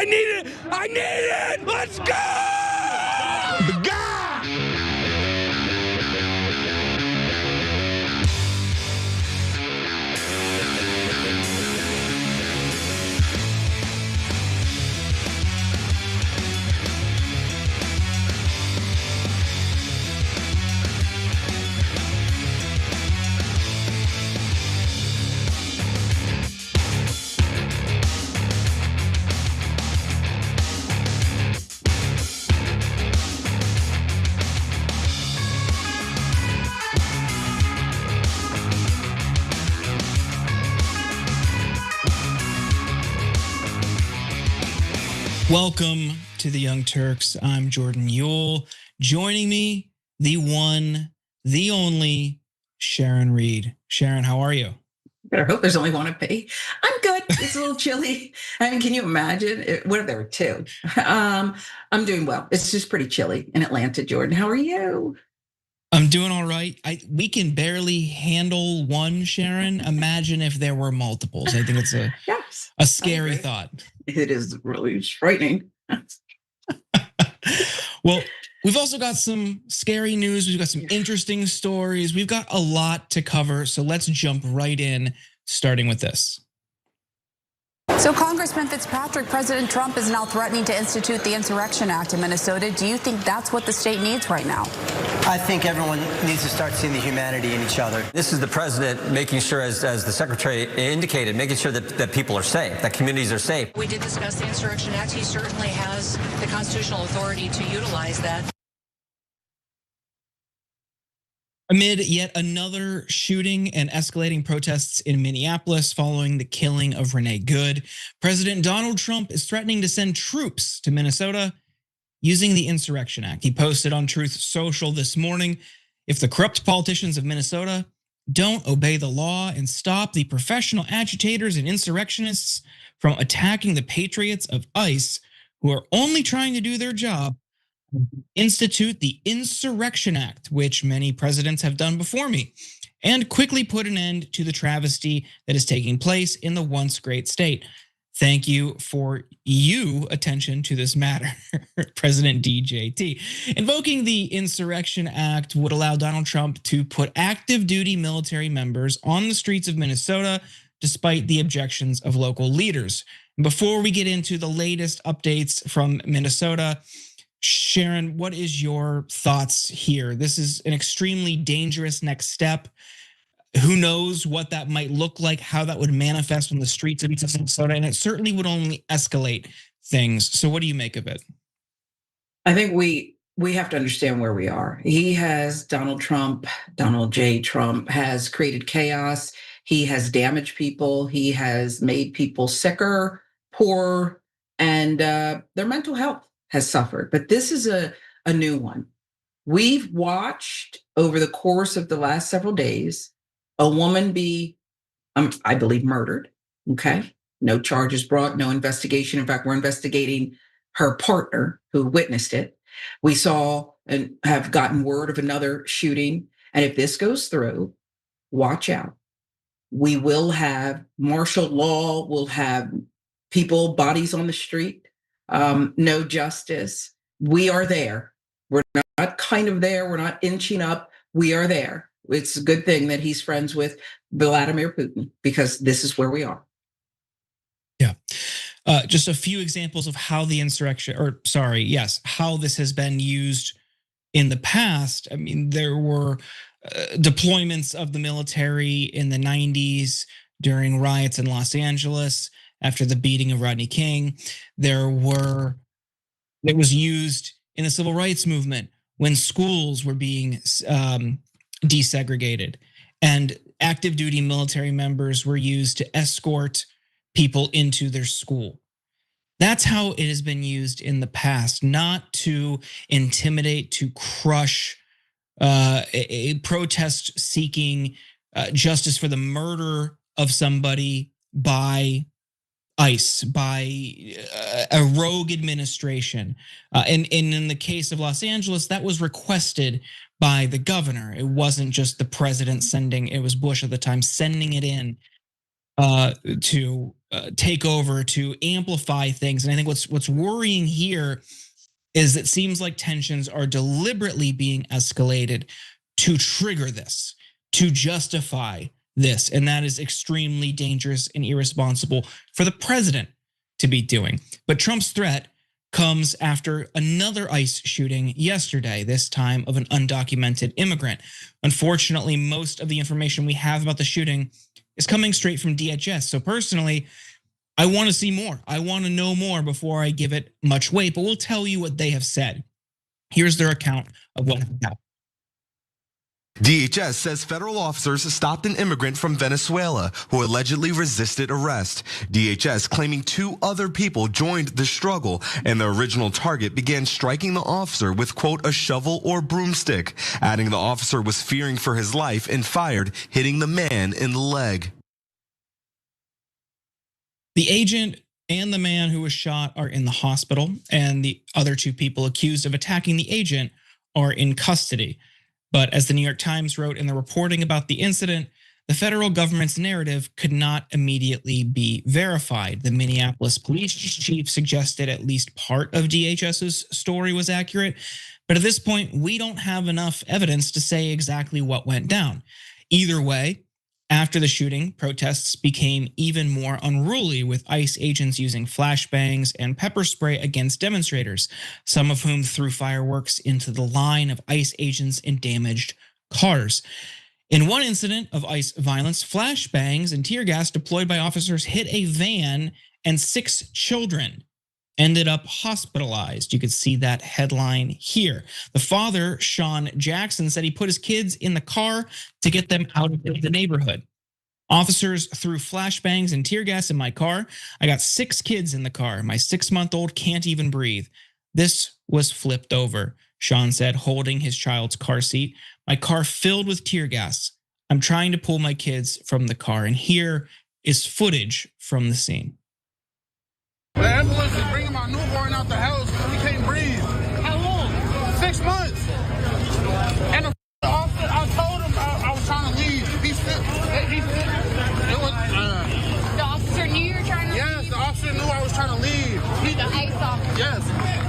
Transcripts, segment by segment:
need it. Let's go. The guy. Welcome to the Young Turks. I'm Jordan Yule. Joining me, the one, the only, Sharon Reed. Sharon, how are you? Better hope there's only one to pay. I'm good. It's a little chilly. I mean, can you imagine? What if there were two? I'm doing well. It's just pretty chilly in Atlanta, Jordan. How are you? I'm doing all right. We can barely handle one, Sharon. Imagine if there were multiples. I think it's a scary thought. It is really frightening. Well, we've also got some scary news. We've got some interesting stories. We've got a lot to cover. So let's jump right in, starting with this. So Congressman Fitzpatrick, President Trump is now threatening to institute the Insurrection Act in Minnesota. Do you think that's what the state needs right now? I think everyone needs to start seeing the humanity in each other. This is the president making sure, as the secretary indicated, making sure that people are safe, that communities are safe. We did discuss the Insurrection Act. He certainly has the constitutional authority to utilize that. Amid yet another shooting and escalating protests in Minneapolis following the killing of Renee Good, President Donald Trump is threatening to send troops to Minnesota using the Insurrection Act. He posted on Truth Social this morning, if the corrupt politicians of Minnesota don't obey the law and stop the professional agitators and insurrectionists from attacking the patriots of ICE, who are only trying to do their job, institute the Insurrection Act, which many presidents have done before me, and quickly put an end to the travesty that is taking place in the once great state. Thank you for attention to this matter, President DJT. Invoking the Insurrection Act would allow Donald Trump to put active duty military members on the streets of Minnesota, despite the objections of local leaders. Before we get into the latest updates from Minnesota, Sharon, what is your thoughts here? This is an extremely dangerous next step. Who knows what that might look like, how that would manifest on the streets of Minnesota, and it certainly would only escalate things. So what do you make of it? I think we have to understand where we are. Donald J. Trump has created chaos. He has damaged people. He has made people sicker, poorer, and their mental health has suffered. But this is a new one. We've watched over the course of the last several days a woman be, I believe, murdered. Okay, no charges brought, no investigation. In fact, we're investigating her partner who witnessed it. We saw and have gotten word of another shooting. And if this goes through, watch out. We will have martial law. We'll have people, bodies on the street. No justice. We are there. We're not kind of there. We're not inching up. We are there. It's a good thing that he's friends with Vladimir Putin, because this is where we are. Yeah. Just a few examples of how the how this has been used in the past. I mean, there were deployments of the military in the 90s during riots in Los Angeles after the beating of Rodney King. It was used in the civil rights movement when schools were being desegregated, and active duty military members were used to escort people into their school. That's how it has been used in the past, not to intimidate, to crush a protest seeking justice for the murder of somebody by ICE, by a rogue administration. And in the case of Los Angeles, that was requested by the governor. It wasn't just the president sending, it was Bush at the time sending it in to take over, to amplify things. And I think what's worrying here is it seems like tensions are deliberately being escalated to trigger this, to justify this. And that is extremely dangerous and irresponsible for the president to be doing. But Trump's threat comes after another ICE shooting yesterday, this time of an undocumented immigrant. Unfortunately, most of the information we have about the shooting is coming straight from DHS. So personally, I want to see more. I want to know more before I give it much weight, but we'll tell you what they have said. Here's their account of what happened. DHS says federal officers stopped an immigrant from Venezuela who allegedly resisted arrest. DHS claiming 2 other people joined the struggle, and the original target began striking the officer with, quote, a shovel or broomstick, adding the officer was fearing for his life and fired, hitting the man in the leg. The agent and the man who was shot are in the hospital, and the other 2 people accused of attacking the agent are in custody. But as the New York Times wrote in the reporting about the incident, the federal government's narrative could not immediately be verified. The Minneapolis police chief suggested at least part of DHS's story was accurate. But at this point, we don't have enough evidence to say exactly what went down. Either way, after the shooting, protests became even more unruly, with ICE agents using flashbangs and pepper spray against demonstrators, some of whom threw fireworks into the line of ICE agents and damaged cars. In one incident of ICE violence, flashbangs and tear gas deployed by officers hit a van, and 6 children ended up hospitalized. You could see that headline here. The father, Sean Jackson, said he put his kids in the car to get them out of the neighborhood. Officers threw flashbangs and tear gas in my car. I got 6 kids in the car. My 6-month-old can't even breathe. This was flipped over, Sean said, holding his child's car seat. My car filled with tear gas. I'm trying to pull my kids from the car. And here is footage from the scene. The ambulance is bringing my newborn out the house because he can't breathe. How long? 6 months. And the officer, I told him I was trying to leave. He said, it was, the officer knew you were trying to leave? Yes, the officer knew I was trying to leave. The ICE officer? Yes.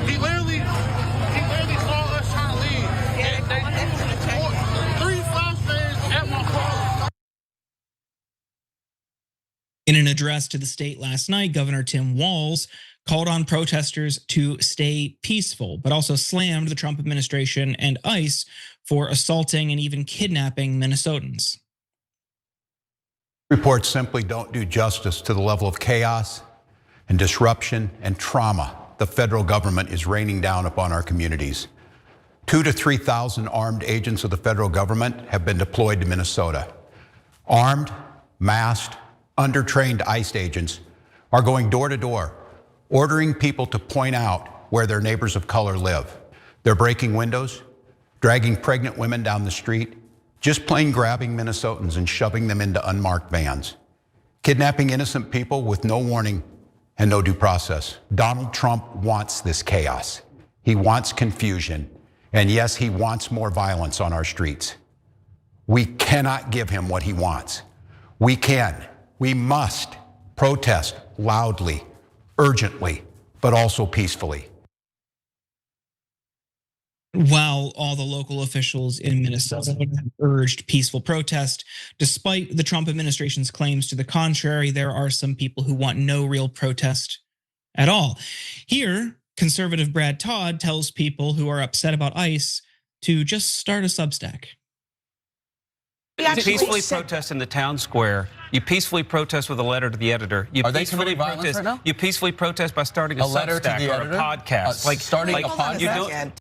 He literally saw us trying to leave. Yeah, they threw 3 flashbangs at my car. In an address to the state last night, Governor Tim Walz called on protesters to stay peaceful, but also slammed the Trump administration and ICE for assaulting and even kidnapping Minnesotans. Reports simply don't do justice to the level of chaos and disruption and trauma the federal government is raining down upon our communities. 2,000 to 3,000 armed agents of the federal government have been deployed to Minnesota. Armed, masked, undertrained ICE agents are going door to door, ordering people to point out where their neighbors of color live. They're breaking windows, dragging pregnant women down the street, just plain grabbing Minnesotans and shoving them into unmarked vans, kidnapping innocent people with no warning and no due process. Donald Trump wants this chaos. He wants confusion. And yes, he wants more violence on our streets. We cannot give him what he wants. We must protest loudly, urgently, but also peacefully. While all the local officials in Minnesota urged peaceful protest, despite the Trump administration's claims to the contrary, there are some people who want no real protest at all. Here, conservative Brad Todd tells people who are upset about ICE to just start a Substack. You peacefully protest in the town square. You peacefully protest with a letter to the editor. You Are they committing violence right now? You peacefully protest by starting a letter to Substack the or editor? a podcast. Starting a podcast?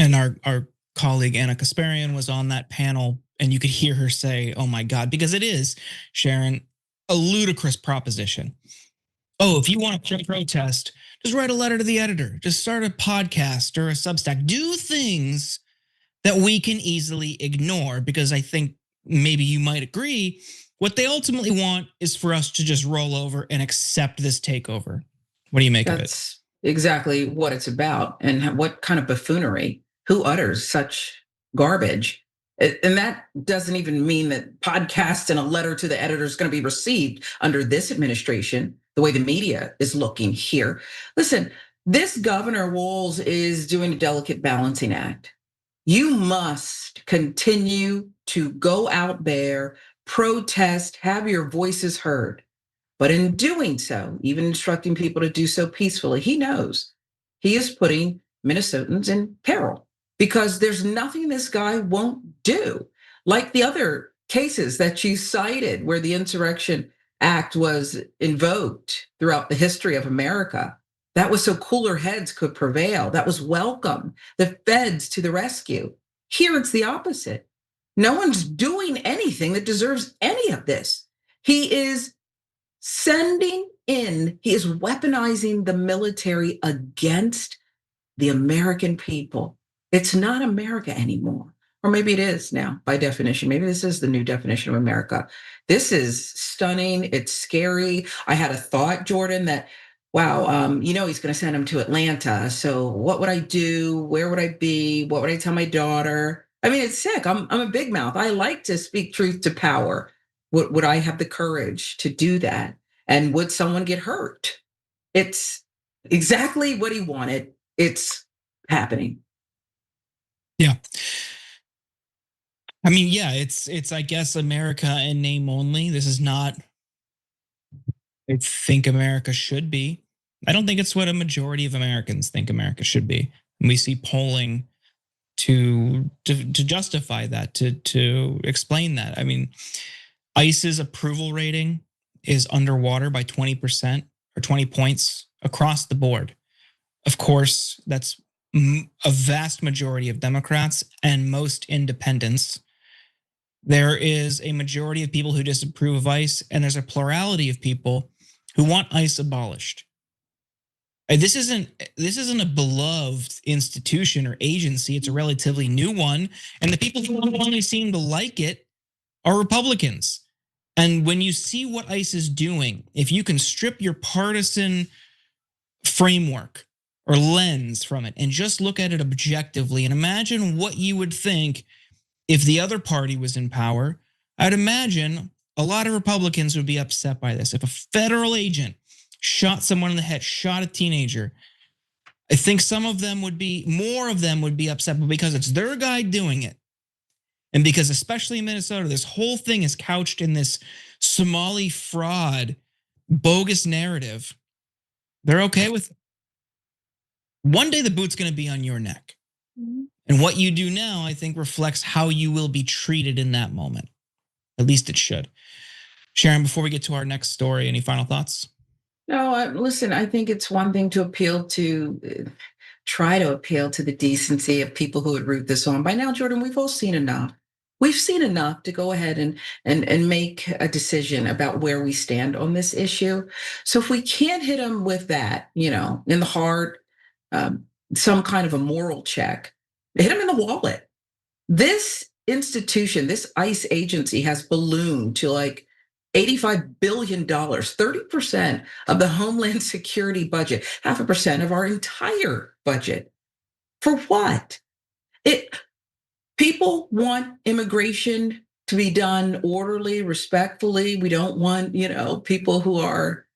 And our colleague Anna Kasparian was on that panel, and you could hear her say, oh my God, because it is, Sharon, a ludicrous proposition. Oh, if you want to protest, just write a letter to the editor. Just start a podcast or a Substack. Do things that we can easily ignore, because I think maybe you might agree, what they ultimately want is for us to just roll over and accept this takeover. What do you make of it? That's exactly what it's about. And what kind of buffoonery? Who utters such garbage? And that doesn't even mean that podcasts and a letter to the editor is going to be received under this administration, the way the media is looking here. Listen, this Governor Walz is doing a delicate balancing act. You must continue to go out there, protest, have your voices heard. But in doing so, even instructing people to do so peacefully, he knows he is putting Minnesotans in peril because there's nothing this guy won't do. Like the other cases that you cited where the Insurrection Act was invoked throughout the history of America. That was so cooler heads could prevail. That was welcome. The feds to the rescue. Here it's the opposite. No one's doing anything that deserves any of this. He is sending in, he is weaponizing the military against the American people. It's not America anymore. Or maybe it is now by definition. Maybe this is the new definition of America. This is stunning. It's scary. I had a thought, Jordan, that, wow, he's going to send him to Atlanta. So what would I do? Where would I be? What would I tell my daughter? I mean, it's sick. I'm a big mouth. I like to speak truth to power. Would I have the courage to do that? And would someone get hurt? It's exactly what he wanted. It's happening. Yeah. I mean, yeah, it's I guess America in name only. This is not, I think America should be. I don't think it's what a majority of Americans think America should be. And we see polling to justify that, to explain that. I mean, ICE's approval rating is underwater by 20% or 20 points across the board. Of course, that's a vast majority of Democrats and most independents. There is a majority of people who disapprove of ICE, and there's a plurality of people who want ICE abolished. This isn't a beloved institution or agency. It's a relatively new one, and the people who only seem to like it are Republicans. And when you see what ICE is doing, if you can strip your partisan framework or lens from it and just look at it objectively and imagine what you would think if the other party was in power, I'd imagine a lot of Republicans would be upset by this. If a federal agent shot someone in the head, shot a teenager, I think more of them would be upset, but because it's their guy doing it, and because especially in Minnesota, this whole thing is couched in this Somali fraud, bogus narrative, they're okay with it. One day the boot's gonna be on your neck. And what you do now, I think, reflects how you will be treated in that moment. At least it should. Sharon, before we get to our next story, any final thoughts? No, listen, I think it's one thing to try to appeal to the decency of people who would root this on. By now, Jordan, we've all seen enough. We've seen enough to go ahead and make a decision about where we stand on this issue. So if we can't hit them with that, in the heart, some kind of a moral check, hit them in the wallet. This institution, this ICE agency has ballooned to like $85 billion, 30% of the Homeland Security budget, 0.5% of our entire budget. For what? People want immigration to be done orderly, respectfully. We don't want, people who are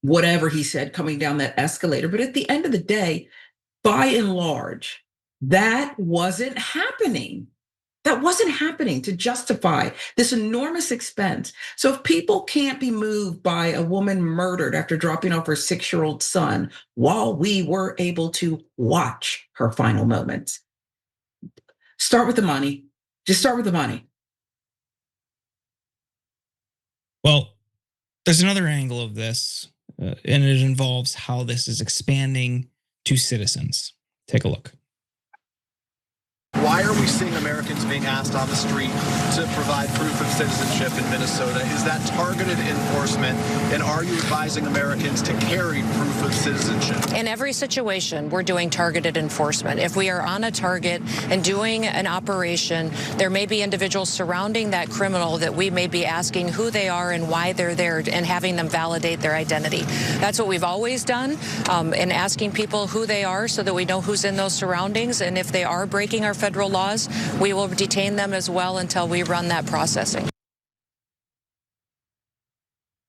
whatever he said coming down that escalator. But at the end of the day, by and large, that wasn't happening. That wasn't happening to justify this enormous expense. So if people can't be moved by a woman murdered after dropping off her 6-year-old son while we were able to watch her final moments, start with the money. Just start with the money. Well, there's another angle of this, and it involves how this is expanding to citizens. Take a look. Why are we seeing Americans being asked on the street to provide proof of citizenship in Minnesota? Is that targeted enforcement? And are you advising Americans to carry proof of citizenship? In every situation, we're doing targeted enforcement. If we are on a target and doing an operation, there may be individuals surrounding that criminal that we may be asking who they are and why they're there and having them validate their identity. That's what we've always done, in asking people who they are so that we know who's in those surroundings. And if they are breaking our federal federal laws, we will detain them as well until we run that processing.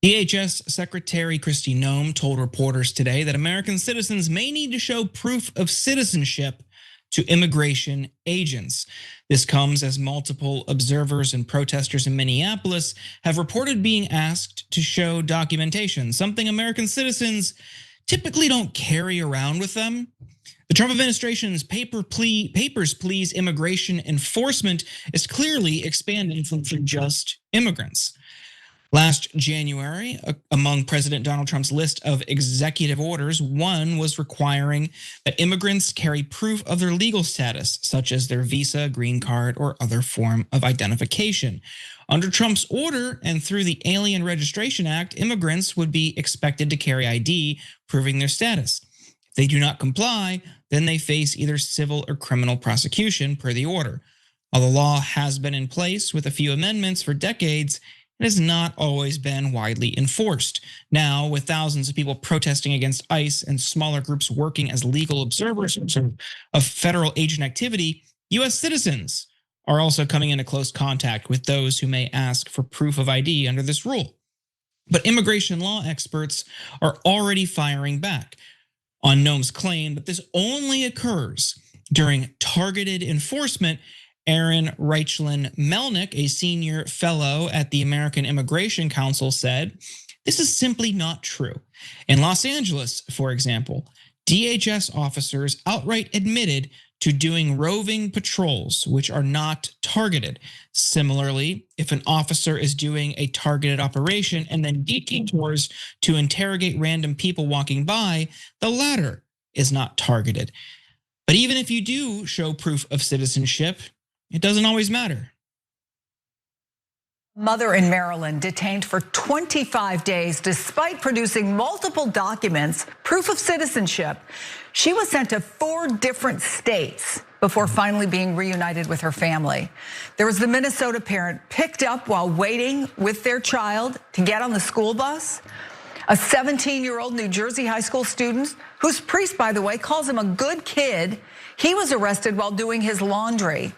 DHS Secretary Kristi Noem told reporters today that American citizens may need to show proof of citizenship to immigration agents. This comes as multiple observers and protesters in Minneapolis have reported being asked to show documentation, something American citizens typically don't carry around with them. The Trump administration's papers, please immigration enforcement is clearly expanding from just immigrants. Last January, among President Donald Trump's list of executive orders, one was requiring that immigrants carry proof of their legal status, such as their visa, green card, or other form of identification. Under Trump's order and through the Alien Registration Act, immigrants would be expected to carry ID proving their status. If they do not comply, then they face either civil or criminal prosecution per the order. While the law has been in place with a few amendments for decades, it has not always been widely enforced. Now, with thousands of people protesting against ICE and smaller groups working as legal observers of federal agent activity, US citizens are also coming into close contact with those who may ask for proof of ID under this rule. But immigration law experts are already firing back on Noem's claim that this only occurs during targeted enforcement. Aaron Reichlin-Melnick, a senior fellow at the American Immigration Council, said, this is simply not true. In Los Angeles, for example, DHS officers outright admitted to doing roving patrols, which are not targeted. Similarly, if an officer is doing a targeted operation and then detours to interrogate random people walking by, the latter is not targeted. But even if you do show proof of citizenship, it doesn't always matter. Mother in Maryland detained for 25 days despite producing multiple documents, proof of citizenship. She was sent to 4 different states before finally being reunited with her family. There was the Minnesota parent picked up while waiting with their child to get on the school bus. A 17-year-old New Jersey high school student, whose priest, by the way, calls him a good kid. He was arrested while doing his laundry.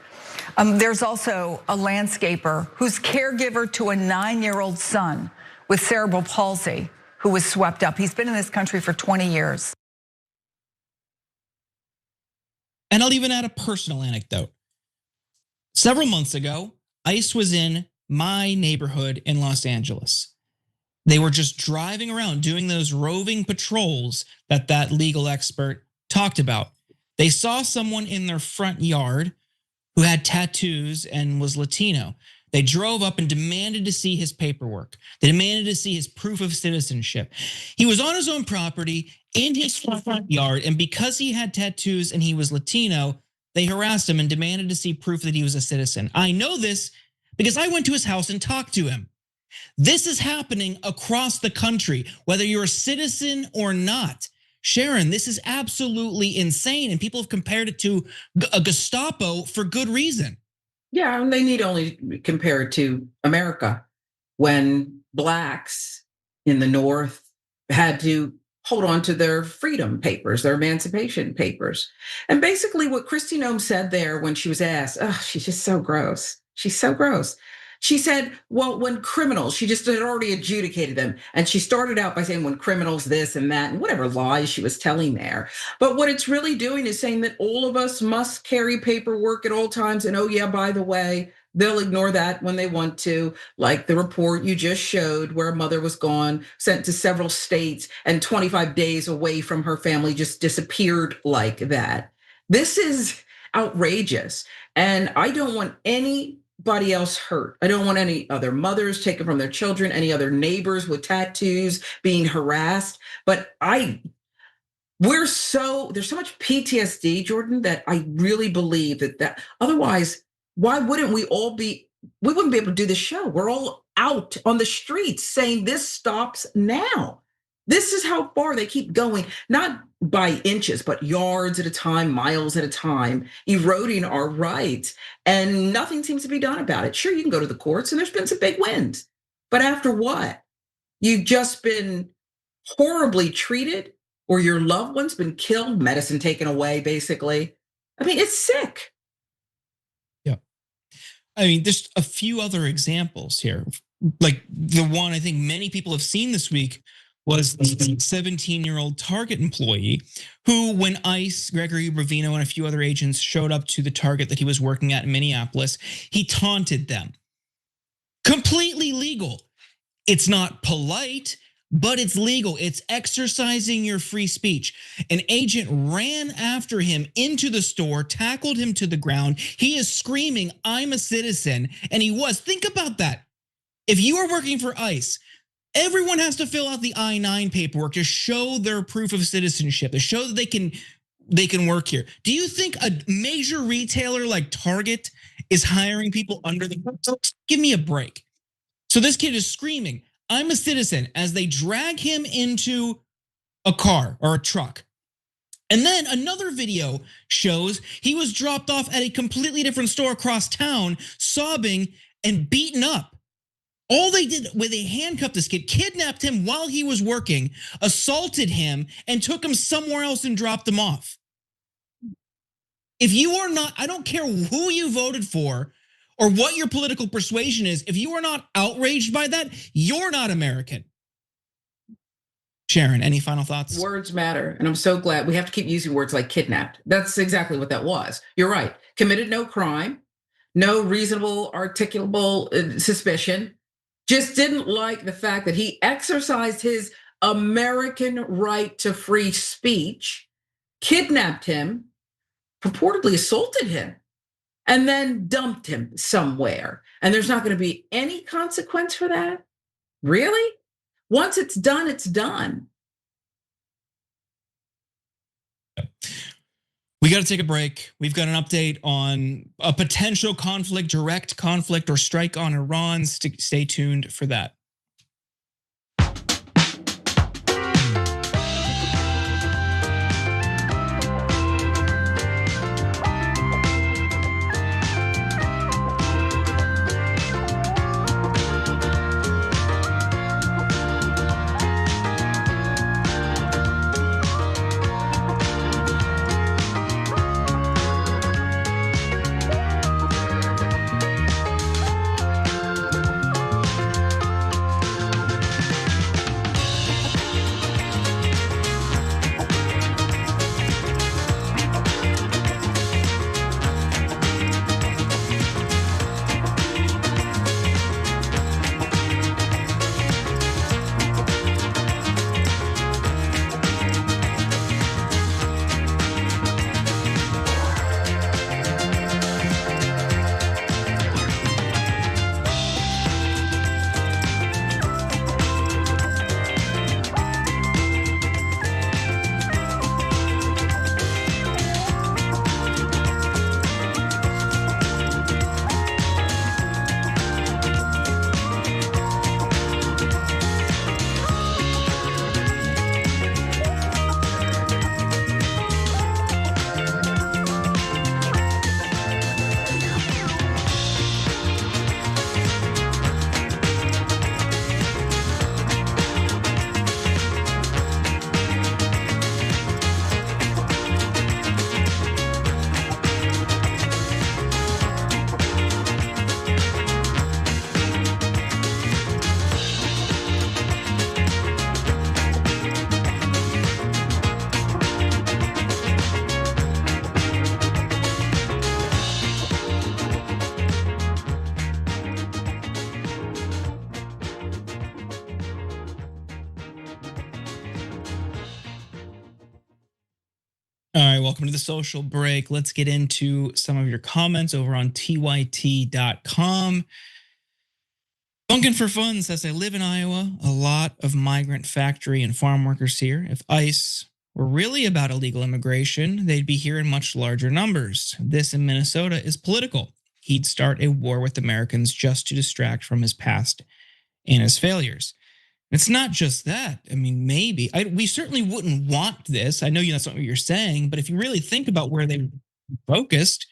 There's also a landscaper who's caregiver to a 9-year-old son with cerebral palsy who was swept up. He's been in this country for 20 years. And I'll even add a personal anecdote. Several months ago, ICE was in my neighborhood in Los Angeles. They were just driving around doing those roving patrols that legal expert talked about. They saw someone in their front yard who had tattoos and was Latino. They drove up and demanded to see his paperwork. They demanded to see his proof of citizenship. He was on his own property in his front yard, and because he had tattoos and he was Latino, they harassed him and demanded to see proof that he was a citizen. I know this because I went to his house and talked to him. This is happening across the country, whether you're a citizen or not. Sharon, this is absolutely insane, and people have compared it to a Gestapo for good reason. Yeah, and they need only compare it to America when blacks in the North had to hold on to their freedom papers, their emancipation papers. And basically what Kristi Noem said there when she was asked, oh, she's just so gross. She's so gross. She said, well, when criminals, she just had already adjudicated them. And she started out by saying when criminals this and that and whatever lies she was telling there. But what it's really doing is saying that all of us must carry paperwork at all times. And oh yeah, by the way, they'll ignore that when they want to, like the report you just showed where a mother was gone, sent to several states and 25 days away from her family just disappeared like that. This is outrageous. And I don't want anybody else hurt. I don't want any other mothers taken from their children, any other neighbors with tattoos being harassed. But there's so much PTSD, Jordan, that I really believe that otherwise, why wouldn't we wouldn't be able to do this show. We're all out on the streets saying this stops now. This is how far they keep going, not by inches, but yards at a time, miles at a time, eroding our rights. And nothing seems to be done about it. Sure, you can go to the courts and there's been some big wins. But after what? You've just been horribly treated or your loved one's been killed, medicine taken away, basically. I mean, it's sick. I mean, there's a few other examples here. Like the one I think many people have seen this week was the 17-year-old Target employee who, when ICE, Gregory Ravino, and a few other agents showed up to the Target that he was working at in Minneapolis, he taunted them. Completely legal. It's not polite, but it's legal. It's exercising your free speech. An agent ran after him into the store, tackled him to the ground. He is screaming, "I'm a citizen," and he was. Think about that. If you are working for ICE, everyone has to fill out the I-9 paperwork to show their proof of citizenship, to show that they can work here. Do you think a major retailer like Target is hiring people under the books? Give me a break. So this kid is screaming, "I'm a citizen," as they drag him into a car or a truck. And then another video shows he was dropped off at a completely different store across town, sobbing and beaten up. All they did was they handcuffed this kid, kidnapped him while he was working, assaulted him, and took him somewhere else and dropped him off. If you are not, I don't care who you voted for or what your political persuasion is, if you are not outraged by that, you're not American. Sharon, any final thoughts? Words matter, and I'm so glad we have to keep using words like kidnapped. That's exactly what that was. You're right. Committed no crime, no reasonable, articulable suspicion. Just didn't like the fact that he exercised his American right to free speech, kidnapped him, purportedly assaulted him, and then dumped him somewhere. And there's not going to be any consequence for that? Really? Once it's done, it's done. We got to take a break. We've got an update on a potential conflict, direct conflict, or strike on Iran. Stay tuned for that. All right, welcome to the social break. Let's get into some of your comments over on tyt.com. Bunkin for Fun says, I live in Iowa, a lot of migrant factory and farm workers here. If ICE were really about illegal immigration, they'd be here in much larger numbers. This in Minnesota is political. He'd start a war with Americans just to distract from his past and his failures. It's not just that. I mean, maybe we certainly wouldn't want this. I know that's not what you're saying, but if you really think about where they focused,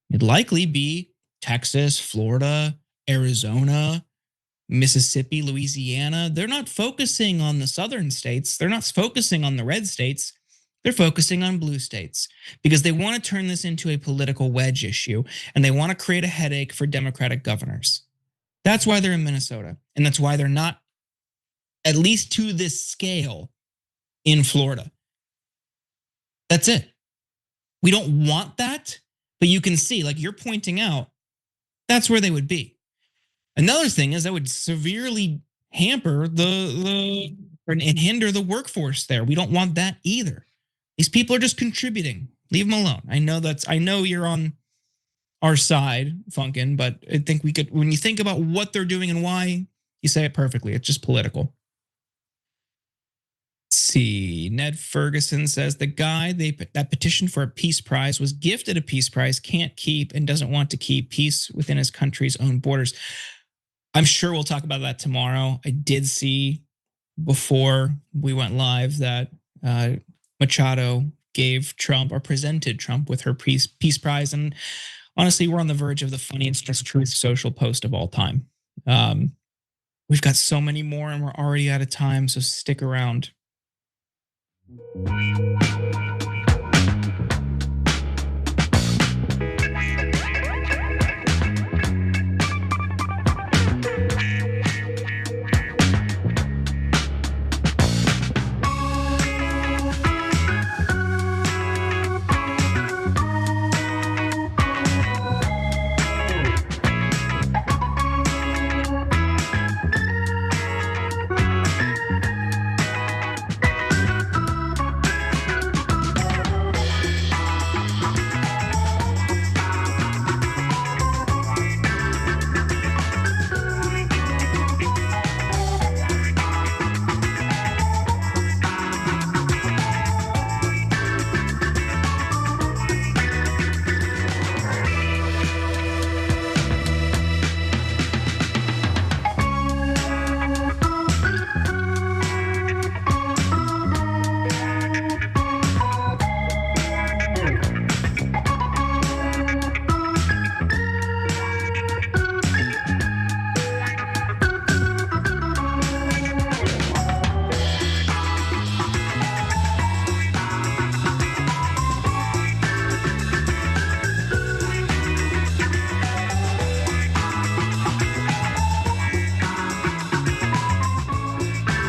it'd likely be Texas, Florida, Arizona, Mississippi, Louisiana. They're not focusing on the southern states. They're not focusing on the red states. They're focusing on blue states because they want to turn this into a political wedge issue and they want to create a headache for Democratic governors. That's why they're in Minnesota. And that's why they're not, at least to this scale, in Florida. That's it. We don't want that, but you can see, like you're pointing out, that's where they would be. Another thing is that would severely hamper and hinder the workforce there. We don't want that either. These people are just contributing. Leave them alone. I know you're on our side, Funkin, but I think we could, when you think about what they're doing and why, you say it perfectly. It's just political. Let's see, Ned Ferguson says the guy that petitioned for a peace prize was gifted a peace prize, can't keep and doesn't want to keep peace within his country's own borders. I'm sure we'll talk about that tomorrow. I did see before we went live that Machado gave Trump or presented Trump with her peace prize. And honestly, we're on the verge of the funniest Just Truth social post of all time. We've got so many more and we're already out of time, so stick around.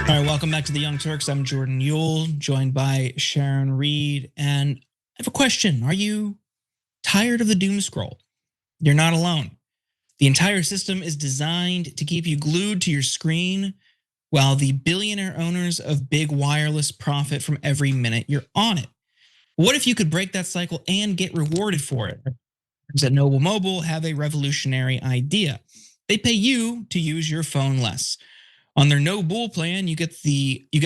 All right, welcome back to the Young Turks. I'm Jordan Yule, joined by Sharon Reed. And I have a question. Are you tired of the doom scroll? You're not alone. The entire system is designed to keep you glued to your screen while the billionaire owners of big wireless profit from every minute you're on it. What if you could break that cycle and get rewarded for it? At Noble Mobile have a revolutionary idea. They pay you to use your phone less. On their No Bull plan, you get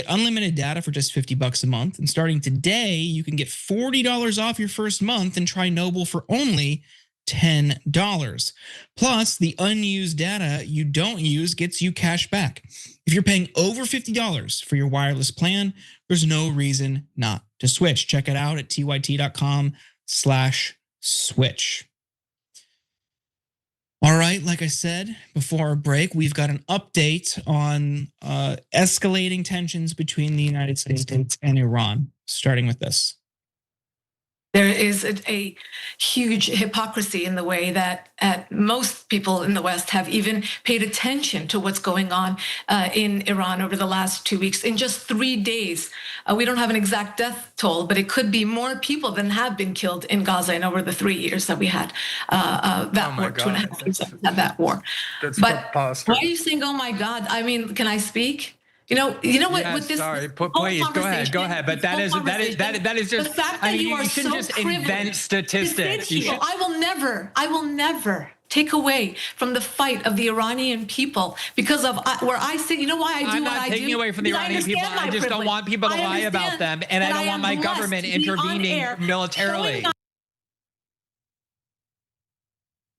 unlimited data for just $50 a month. And starting today, you can get $40 off your first month and try Noble for only $10. Plus, the unused data you don't use gets you cash back. If you're paying over $50 for your wireless plan, there's no reason not to switch. Check it out at tyt.com/switch. All right, like I said before our break, we've got an update on escalating tensions between the United States and Iran, starting with this. There is a huge hypocrisy in the way that most people in the West have even paid attention to what's going on in Iran over the last 2 weeks. In just 3 days, we don't have an exact death toll, but it could be more people than have been killed in Gaza in over the 3 years that we had that war, 2.5 years that we had that war. But why are you saying, oh my God? I mean, can I speak? You know what? Yes, with this, sorry, please go ahead. But that is just. The fact that I mean, you are shouldn't so just invent statistics. I will never take away from the fight of the Iranian people because of where I sit. You know why I do what I do? I'm not taking away from the Iranian people. I just don't want people to lie about them, and I don't want my government intervening militarily.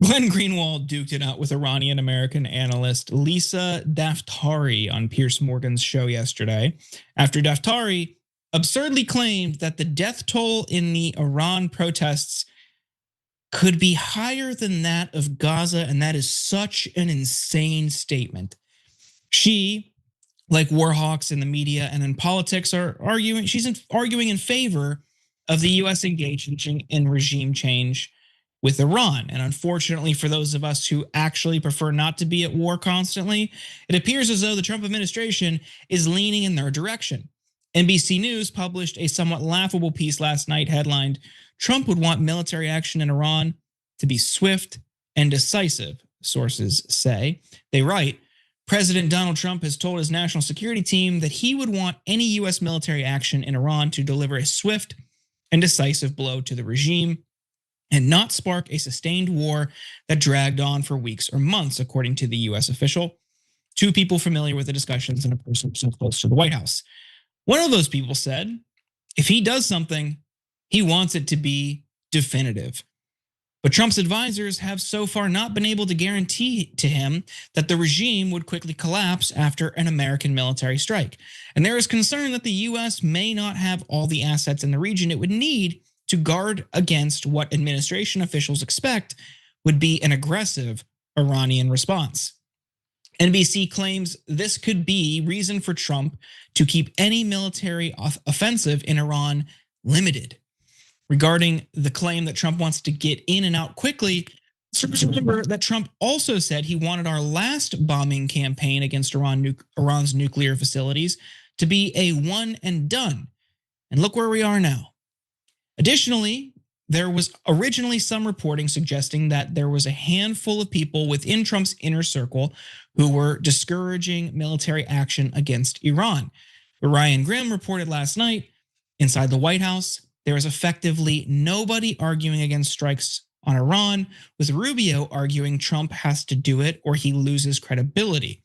Glenn Greenwald duked it out with Iranian-American analyst Lisa Daftari on Piers Morgan's show yesterday, after Daftari absurdly claimed that the death toll in the Iran protests could be higher than that of Gaza, and that is such an insane statement. She like war hawks in the media and in politics are arguing. She's arguing in favor of the U.S. engaging in regime change with Iran. And unfortunately, for those of us who actually prefer not to be at war constantly, it appears as though the Trump administration is leaning in their direction. NBC News published a somewhat laughable piece last night headlined, "Trump would want military action in Iran to be swift and decisive," sources say. They write, President Donald Trump has told his national security team that he would want any U.S. military action in Iran to deliver a swift and decisive blow to the regime and not spark a sustained war that dragged on for weeks or months, according to the U.S. official. Two people familiar with the discussions and a person so close to the White House. One of those people said, if he does something, he wants it to be definitive. But Trump's advisors have so far not been able to guarantee to him that the regime would quickly collapse after an American military strike. And there is concern that the U.S. may not have all the assets in the region it would need to guard against what administration officials expect would be an aggressive Iranian response. NBC claims this could be reason for Trump to keep any military offensive in Iran limited. Regarding the claim that Trump wants to get in and out quickly, remember that Trump also said he wanted our last bombing campaign against Iran's nuclear facilities to be a one and done. And look where we are now. Additionally, there was originally some reporting suggesting that there was a handful of people within Trump's inner circle who were discouraging military action against Iran. But Ryan Grimm reported last night inside the White House, there is effectively nobody arguing against strikes on Iran, with Rubio arguing Trump has to do it or he loses credibility.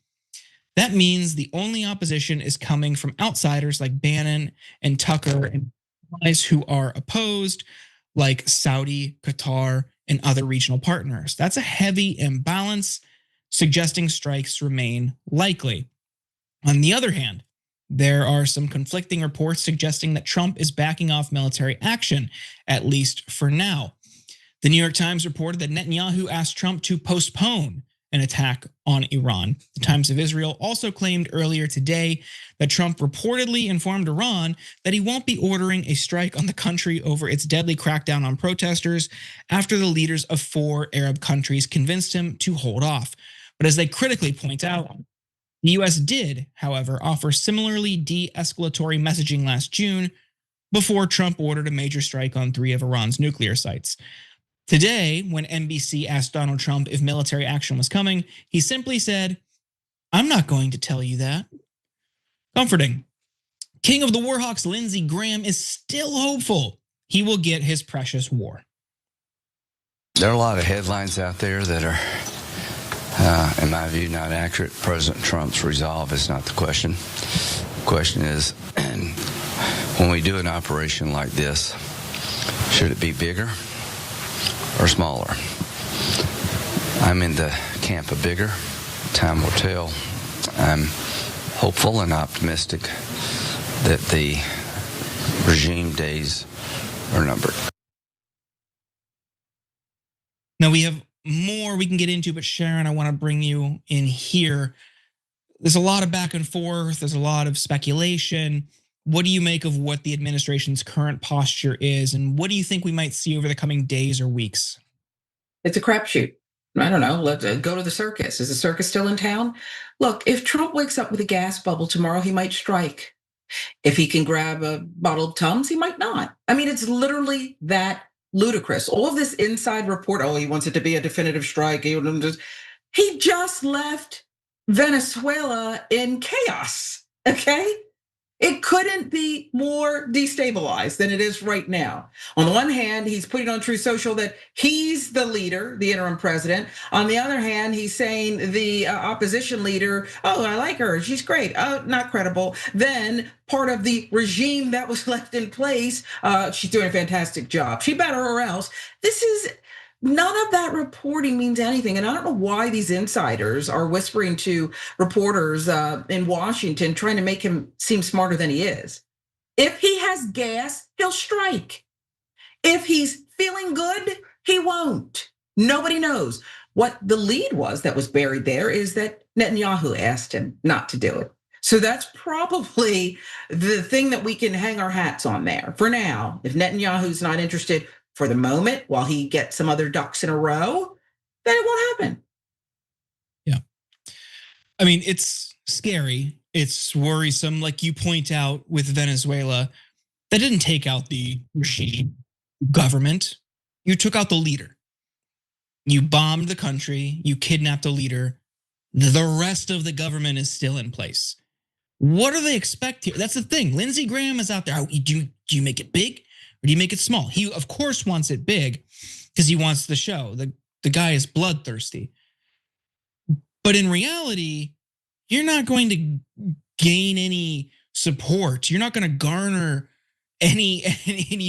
That means the only opposition is coming from outsiders like Bannon and Tucker and allies who are opposed, like Saudi, Qatar, and other regional partners. That's a heavy imbalance, suggesting strikes remain likely. On the other hand, there are some conflicting reports suggesting that Trump is backing off military action, at least for now. The New York Times reported that Netanyahu asked Trump to postpone an attack on Iran. The Times of Israel also claimed earlier today that Trump reportedly informed Iran that he won't be ordering a strike on the country over its deadly crackdown on protesters after the leaders of 4 Arab countries convinced him to hold off. But as they critically point out, the U.S. did, however, offer similarly de-escalatory messaging last June before Trump ordered a major strike on 3 of Iran's nuclear sites. Today, when NBC asked Donald Trump if military action was coming, he simply said, "I'm not going to tell you that." Comforting. King of the Warhawks Lindsey Graham is still hopeful he will get his precious war. There are a lot of headlines out there that are in my view, not accurate. President Trump's resolve is not the question. The question is, when we do an operation like this, should it be bigger or smaller? I'm in the camp of bigger. Time will tell. I'm hopeful and optimistic that the regime days are numbered. Now we have more we can get into, but Sharon, I want to bring you in here. There's a lot of back and forth. There's a lot of speculation. What do you make of what the administration's current posture is? And what do you think we might see over the coming days or weeks? It's a crapshoot. I don't know. Let's go to the circus. Is the circus still in town? Look, if Trump wakes up with a gas bubble tomorrow, he might strike. If he can grab a bottle of Tums, he might not. I mean, it's literally that ludicrous. All of this inside report, he wants it to be a definitive strike. He just left Venezuela in chaos, okay? It couldn't be more destabilized than it is right now. On the one hand, he's putting on Truth Social that he's the leader, the interim president. On the other hand, he's saying the opposition leader, I like her, she's great. Not credible. Then part of the regime that was left in place, she's doing a fantastic job. She better or else. None of that reporting means anything. And I don't know why these insiders are whispering to reporters in Washington, trying to make him seem smarter than he is. If he has gas, he'll strike. If he's feeling good, he won't. Nobody knows. What the lead was that was buried there is that Netanyahu asked him not to do it. So that's probably the thing that we can hang our hats on there for now. If Netanyahu's not interested for the moment while he gets some other ducks in a row, then it won't happen. Yeah. I mean, it's scary. It's worrisome. Like you point out with Venezuela, that didn't take out the regime government. You took out the leader. You bombed the country. You kidnapped the leader. The rest of the government is still in place. What do they expect here? That's the thing. Lindsey Graham is out there. Do you make it big or do you make it small? He, of course, wants it big because he wants the show. The guy is bloodthirsty. But in reality, you're not going to gain any support. You're not going to garner any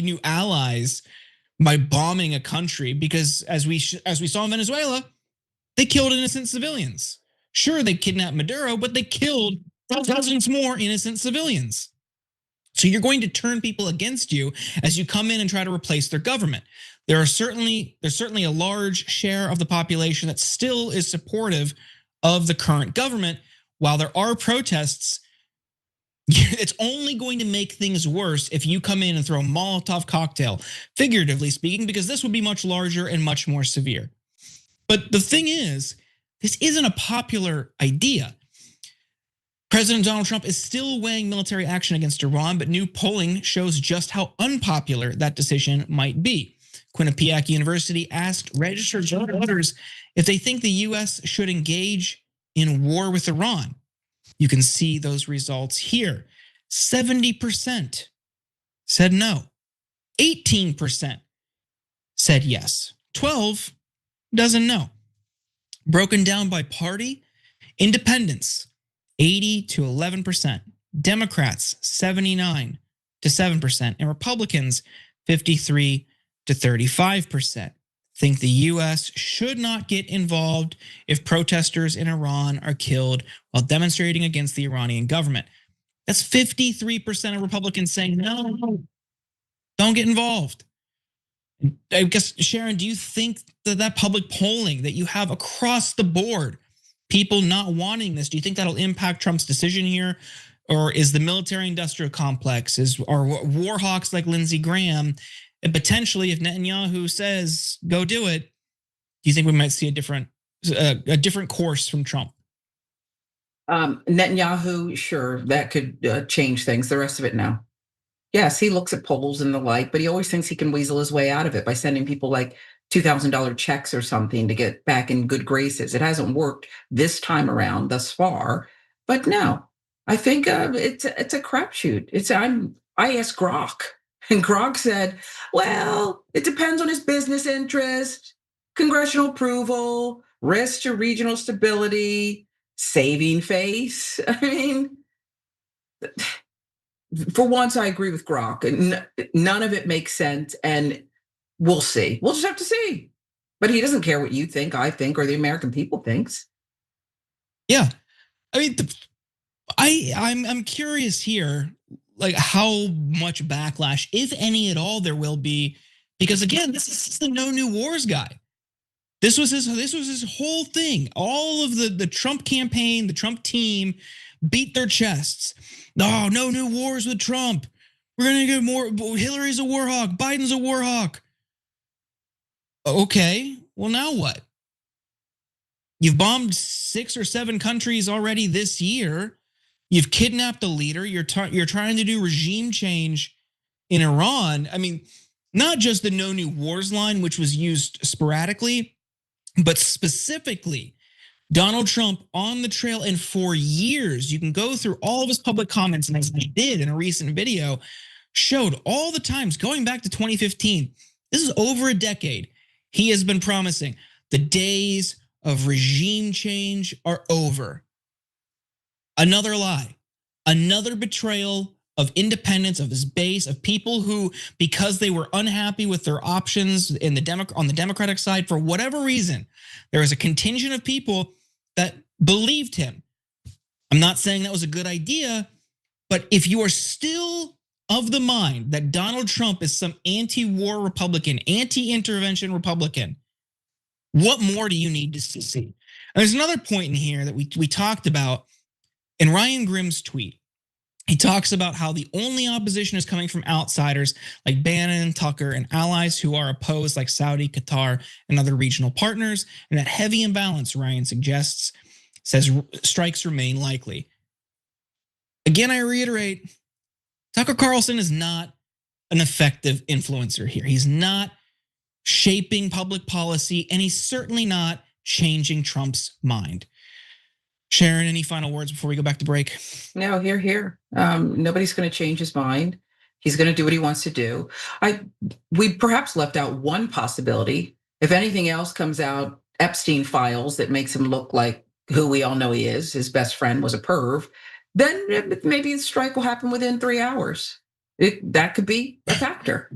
new allies by bombing a country because as we saw in Venezuela, they killed innocent civilians. Sure, they kidnapped Maduro, but they killed dozens more innocent civilians. So you're going to turn people against you as you come in and try to replace their government. There's certainly a large share of the population that still is supportive of the current government. While there are protests, it's only going to make things worse if you come in and throw a Molotov cocktail, figuratively speaking, because this would be much larger and much more severe. But the thing is, this isn't a popular idea. President Donald Trump is still weighing military action against Iran, but new polling shows just how unpopular that decision might be. Quinnipiac University asked registered voters if they think the US should engage in war with Iran. You can see those results here. 70% said no. 18% said yes. 12 doesn't know. Broken down by party, independents, 80 to 11%. Democrats, 79 to 7%. And Republicans, 53 to 35%. Think the US should not get involved if protesters in Iran are killed while demonstrating against the Iranian government. That's 53% of Republicans saying no, don't get involved. I guess, Sharon, do you think that public polling that you have across the board, people not wanting this, do you think that'll impact Trump's decision here? Or is the military industrial complex, are war hawks like Lindsey Graham, and potentially if Netanyahu says, go do it, do you think we might see a different course from Trump? Netanyahu, sure, that could change things. The rest of it, no. Yes, he looks at polls and the like, but he always thinks he can weasel his way out of it by sending people like $2,000 checks or something to get back in good graces. It hasn't worked this time around thus far, but no, I think it's a crapshoot. I asked Grok, and Grok said, well, it depends on his business interest, congressional approval, risk to regional stability, saving face. I mean, for once, I agree with Grok. None of it makes sense, and we'll see. We'll just have to see. But he doesn't care what you think, I think, or the American people thinks. Yeah, I mean, I'm curious here, like how much backlash, if any at all, there will be, because again, this is the no new wars guy. This was his whole thing. All of the Trump campaign, the Trump team beat their chests. No new wars with Trump. We're gonna get more. Hillary's a war hawk. Biden's a war hawk. Okay, well now what? You've bombed 6 or 7 countries already this year. You've kidnapped a leader. You're trying to do regime change in Iran. I mean, not just the no new wars line, which was used sporadically, but specifically Donald Trump on the trail, and for years, you can go through all of his public comments, and as he did in a recent video, showed all the times going back to 2015. This is over a decade. He has been promising the days of regime change are over. Another lie, another betrayal of independence, of his base, of people who, because they were unhappy with their options on the Democratic side, for whatever reason, there was a contingent of people that believed him. I'm not saying that was a good idea, but if you are still of the mind that Donald Trump is some anti-war Republican, anti-intervention Republican, what more do you need to see? And there's another point in here that we talked about, In Ryan Grimm's tweet, he talks about how the only opposition is coming from outsiders like Bannon, Tucker, and allies who are opposed like Saudi, Qatar, and other regional partners. And that heavy imbalance, Ryan suggests, says strikes remain likely. Again, I reiterate, Tucker Carlson is not an effective influencer here. He's not shaping public policy, and he's certainly not changing Trump's mind. Sharon, any final words before we go back to break? No, here. Nobody's going to change his mind. He's going to do what he wants to do. We perhaps left out one possibility. If anything else comes out, Epstein files that makes him look like who we all know he is. His best friend was a perv. Then maybe the strike will happen within 3 hours. That could be a factor.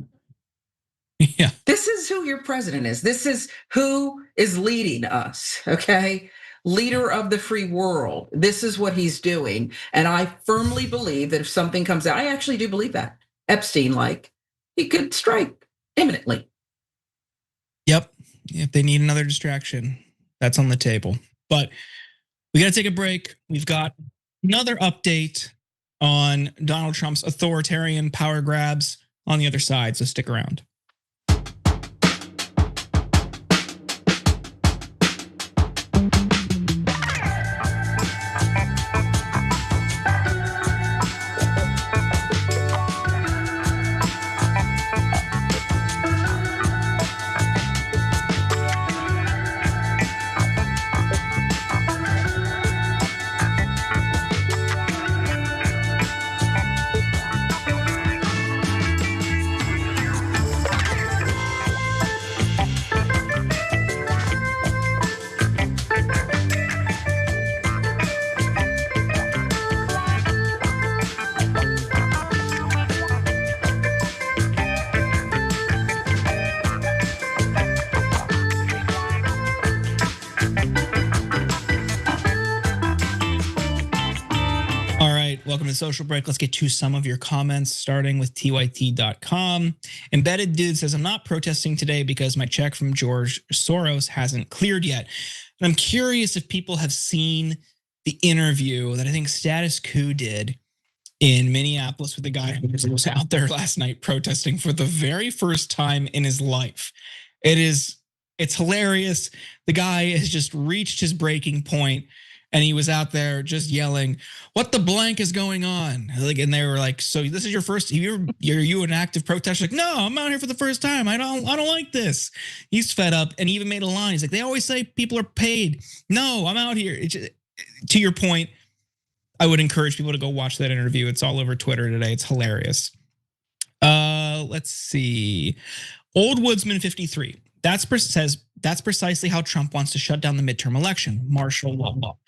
Yeah. This is who your president is. This is who is leading us, okay? Leader of the free world. This is what he's doing. And I firmly believe that if something comes out, I actually do believe that. Epstein-like, he could strike imminently. Yep. If they need another distraction, that's on the table. But we got to take a break. We've got another update on Donald Trump's authoritarian power grabs on the other side, so stick around. Welcome to Social Break. Let's get to some of your comments, starting with tyt.com. Embedded Dude says, I'm not protesting today because my check from George Soros hasn't cleared yet. And I'm curious if people have seen the interview that I think Status Quo did in Minneapolis with the guy who was out there last night protesting for the very first time in his life. It's hilarious. The guy has just reached his breaking point. And he was out there just yelling, "What the blank is going on?" Like, and they were like, "So this is your first? Are you an active protester?" Like, "No, I'm out here for the first time. I don't like this." He's fed up, and he even made a line. He's like, "They always say people are paid. No, I'm out here." To your point, I would encourage people to go watch that interview. It's all over Twitter today. It's hilarious. Let's see. Old Woodsman 53. That's precisely how Trump wants to shut down the midterm election. Martial law.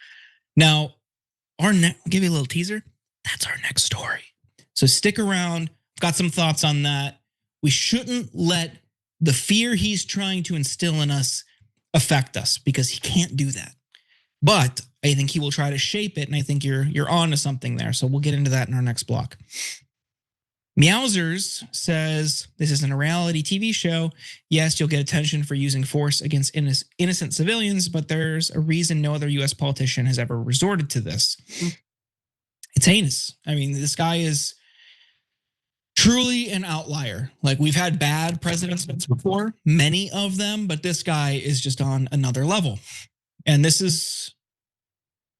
Now, I'll give you a little teaser. That's our next story. So stick around. Got some thoughts on that. We shouldn't let the fear he's trying to instill in us affect us, because he can't do that. But I think he will try to shape it, and I think you're on to something there. So we'll get into that in our next block. Meowsers says, this isn't a reality TV show. Yes, you'll get attention for using force against innocent civilians, but there's a reason no other US politician has ever resorted to this. It's heinous. I mean, this guy is truly an outlier. Like, we've had bad presidents before, many of them, but this guy is just on another level. And this is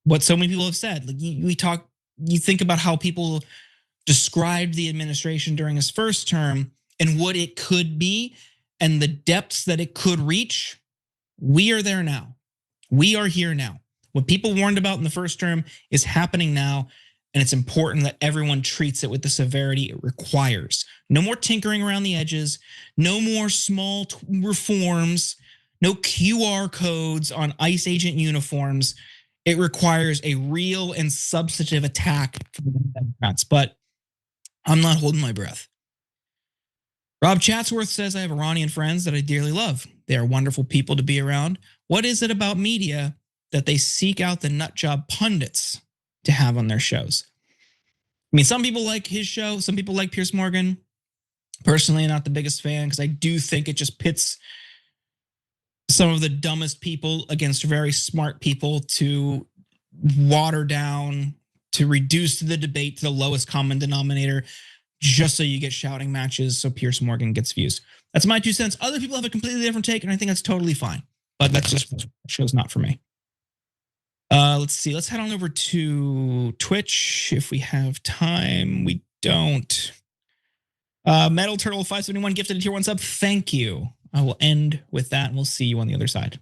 what so many people have said. Like, you think about how people described the administration during his first term and what it could be and the depths that it could reach. We are there now. We are here now. What people warned about in the first term is happening now, and it's important that everyone treats it with the severity it requires. No more tinkering around the edges, no more small reforms, no QR codes on ICE agent uniforms. It requires a real and substantive attack from the Democrats, but I'm not holding my breath. Rob Chatsworth says, I have Iranian friends that I dearly love. They are wonderful people to be around. What is it about media that they seek out the nutjob pundits to have on their shows? I mean, some people like his show. Some people like Piers Morgan. Personally, I'm not the biggest fan because I do think it just pits some of the dumbest people against very smart people to water down to reduce the debate to the lowest common denominator, just so you get shouting matches, so Piers Morgan gets views. That's my 2 cents. Other people have a completely different take, and I think that's totally fine. But that's just show's not for me. Let's see. Let's head on over to Twitch if we have time. We don't. Metal Turtle 571 gifted a tier 1 sub. Thank you. I will end with that, and we'll see you on the other side.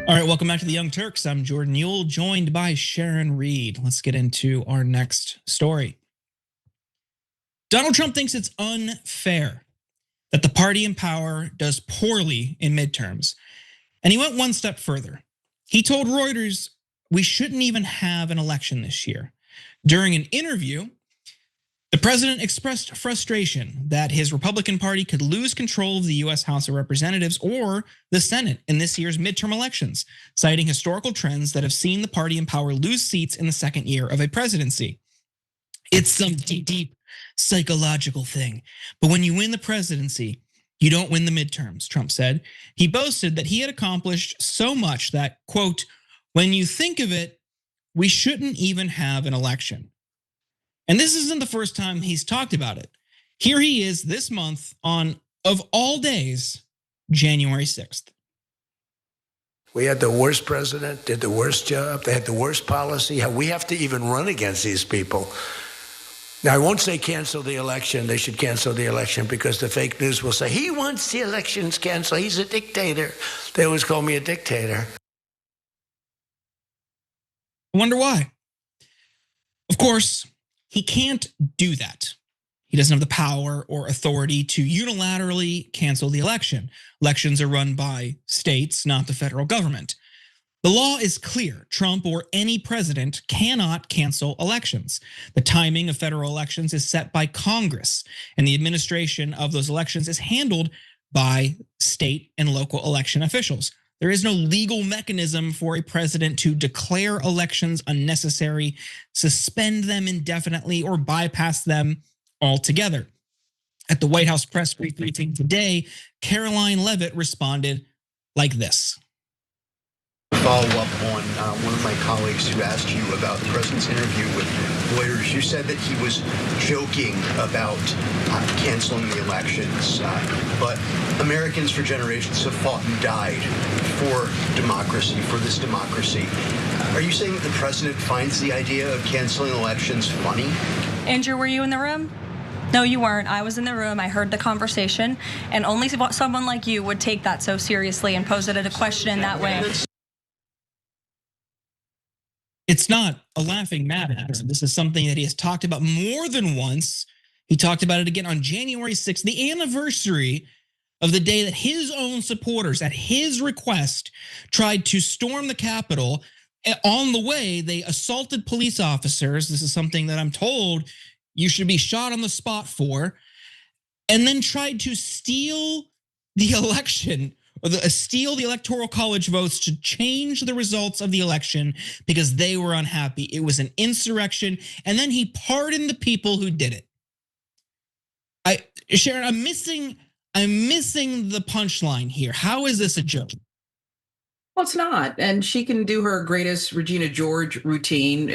All right, welcome back to the Young Turks. I'm Jordan Yule, joined by Sharon Reed. Let's get into our next story. Donald Trump thinks it's unfair that the party in power does poorly in midterms. And he went one step further. He told Reuters we shouldn't even have an election this year. During an interview, the president expressed frustration that his Republican Party could lose control of the US House of Representatives or the Senate in this year's midterm elections, citing historical trends that have seen the party in power lose seats in the second year of a presidency. It's some deep psychological thing. But when you win the presidency, you don't win the midterms, Trump said. He boasted that he had accomplished so much that, quote, when you think of it, we shouldn't even have an election. And this isn't the first time he's talked about it. Here he is this month on, of all days, January 6th. We had the worst president, did the worst job. They had the worst policy. We have to even run against these people. Now, I won't say cancel the election. They should cancel the election because the fake news will say, he wants the elections canceled. He's a dictator. They always call me a dictator. I wonder why. Of course, he can't do that. He doesn't have the power or authority to unilaterally cancel the election. Elections are run by states, not the federal government. The law is clear. Trump or any president cannot cancel elections. The timing of federal elections is set by Congress, and the administration of those elections is handled by state and local election officials. There is no legal mechanism for a president to declare elections unnecessary, suspend them indefinitely, or bypass them altogether. At the White House press briefing today, Caroline Leavitt responded like this. Follow up on one of my colleagues who asked you about the president's interview with Reuters. You said that he was joking about canceling the elections, but Americans for generations have fought and died for democracy, for this democracy. Are you saying that the president finds the idea of canceling elections funny? Andrew, were you in the room? No, you weren't. I was in the room. I heard the conversation, and only someone like you would take that so seriously and pose it as a question in that way. It's not a laughing matter. This is something that he has talked about more than once. He talked about it again on January 6th, the anniversary of the day that his own supporters, at his request, tried to storm the Capitol. On the way, they assaulted police officers. This is something that I'm told you should be shot on the spot for, and then tried to steal the election, or steal the Electoral College votes to change the results of the election because they were unhappy. It was an insurrection, and then he pardoned the people who did it. Sharon, I'm missing the punchline here. How is this a joke? Well, it's not. And she can do her greatest Regina George routine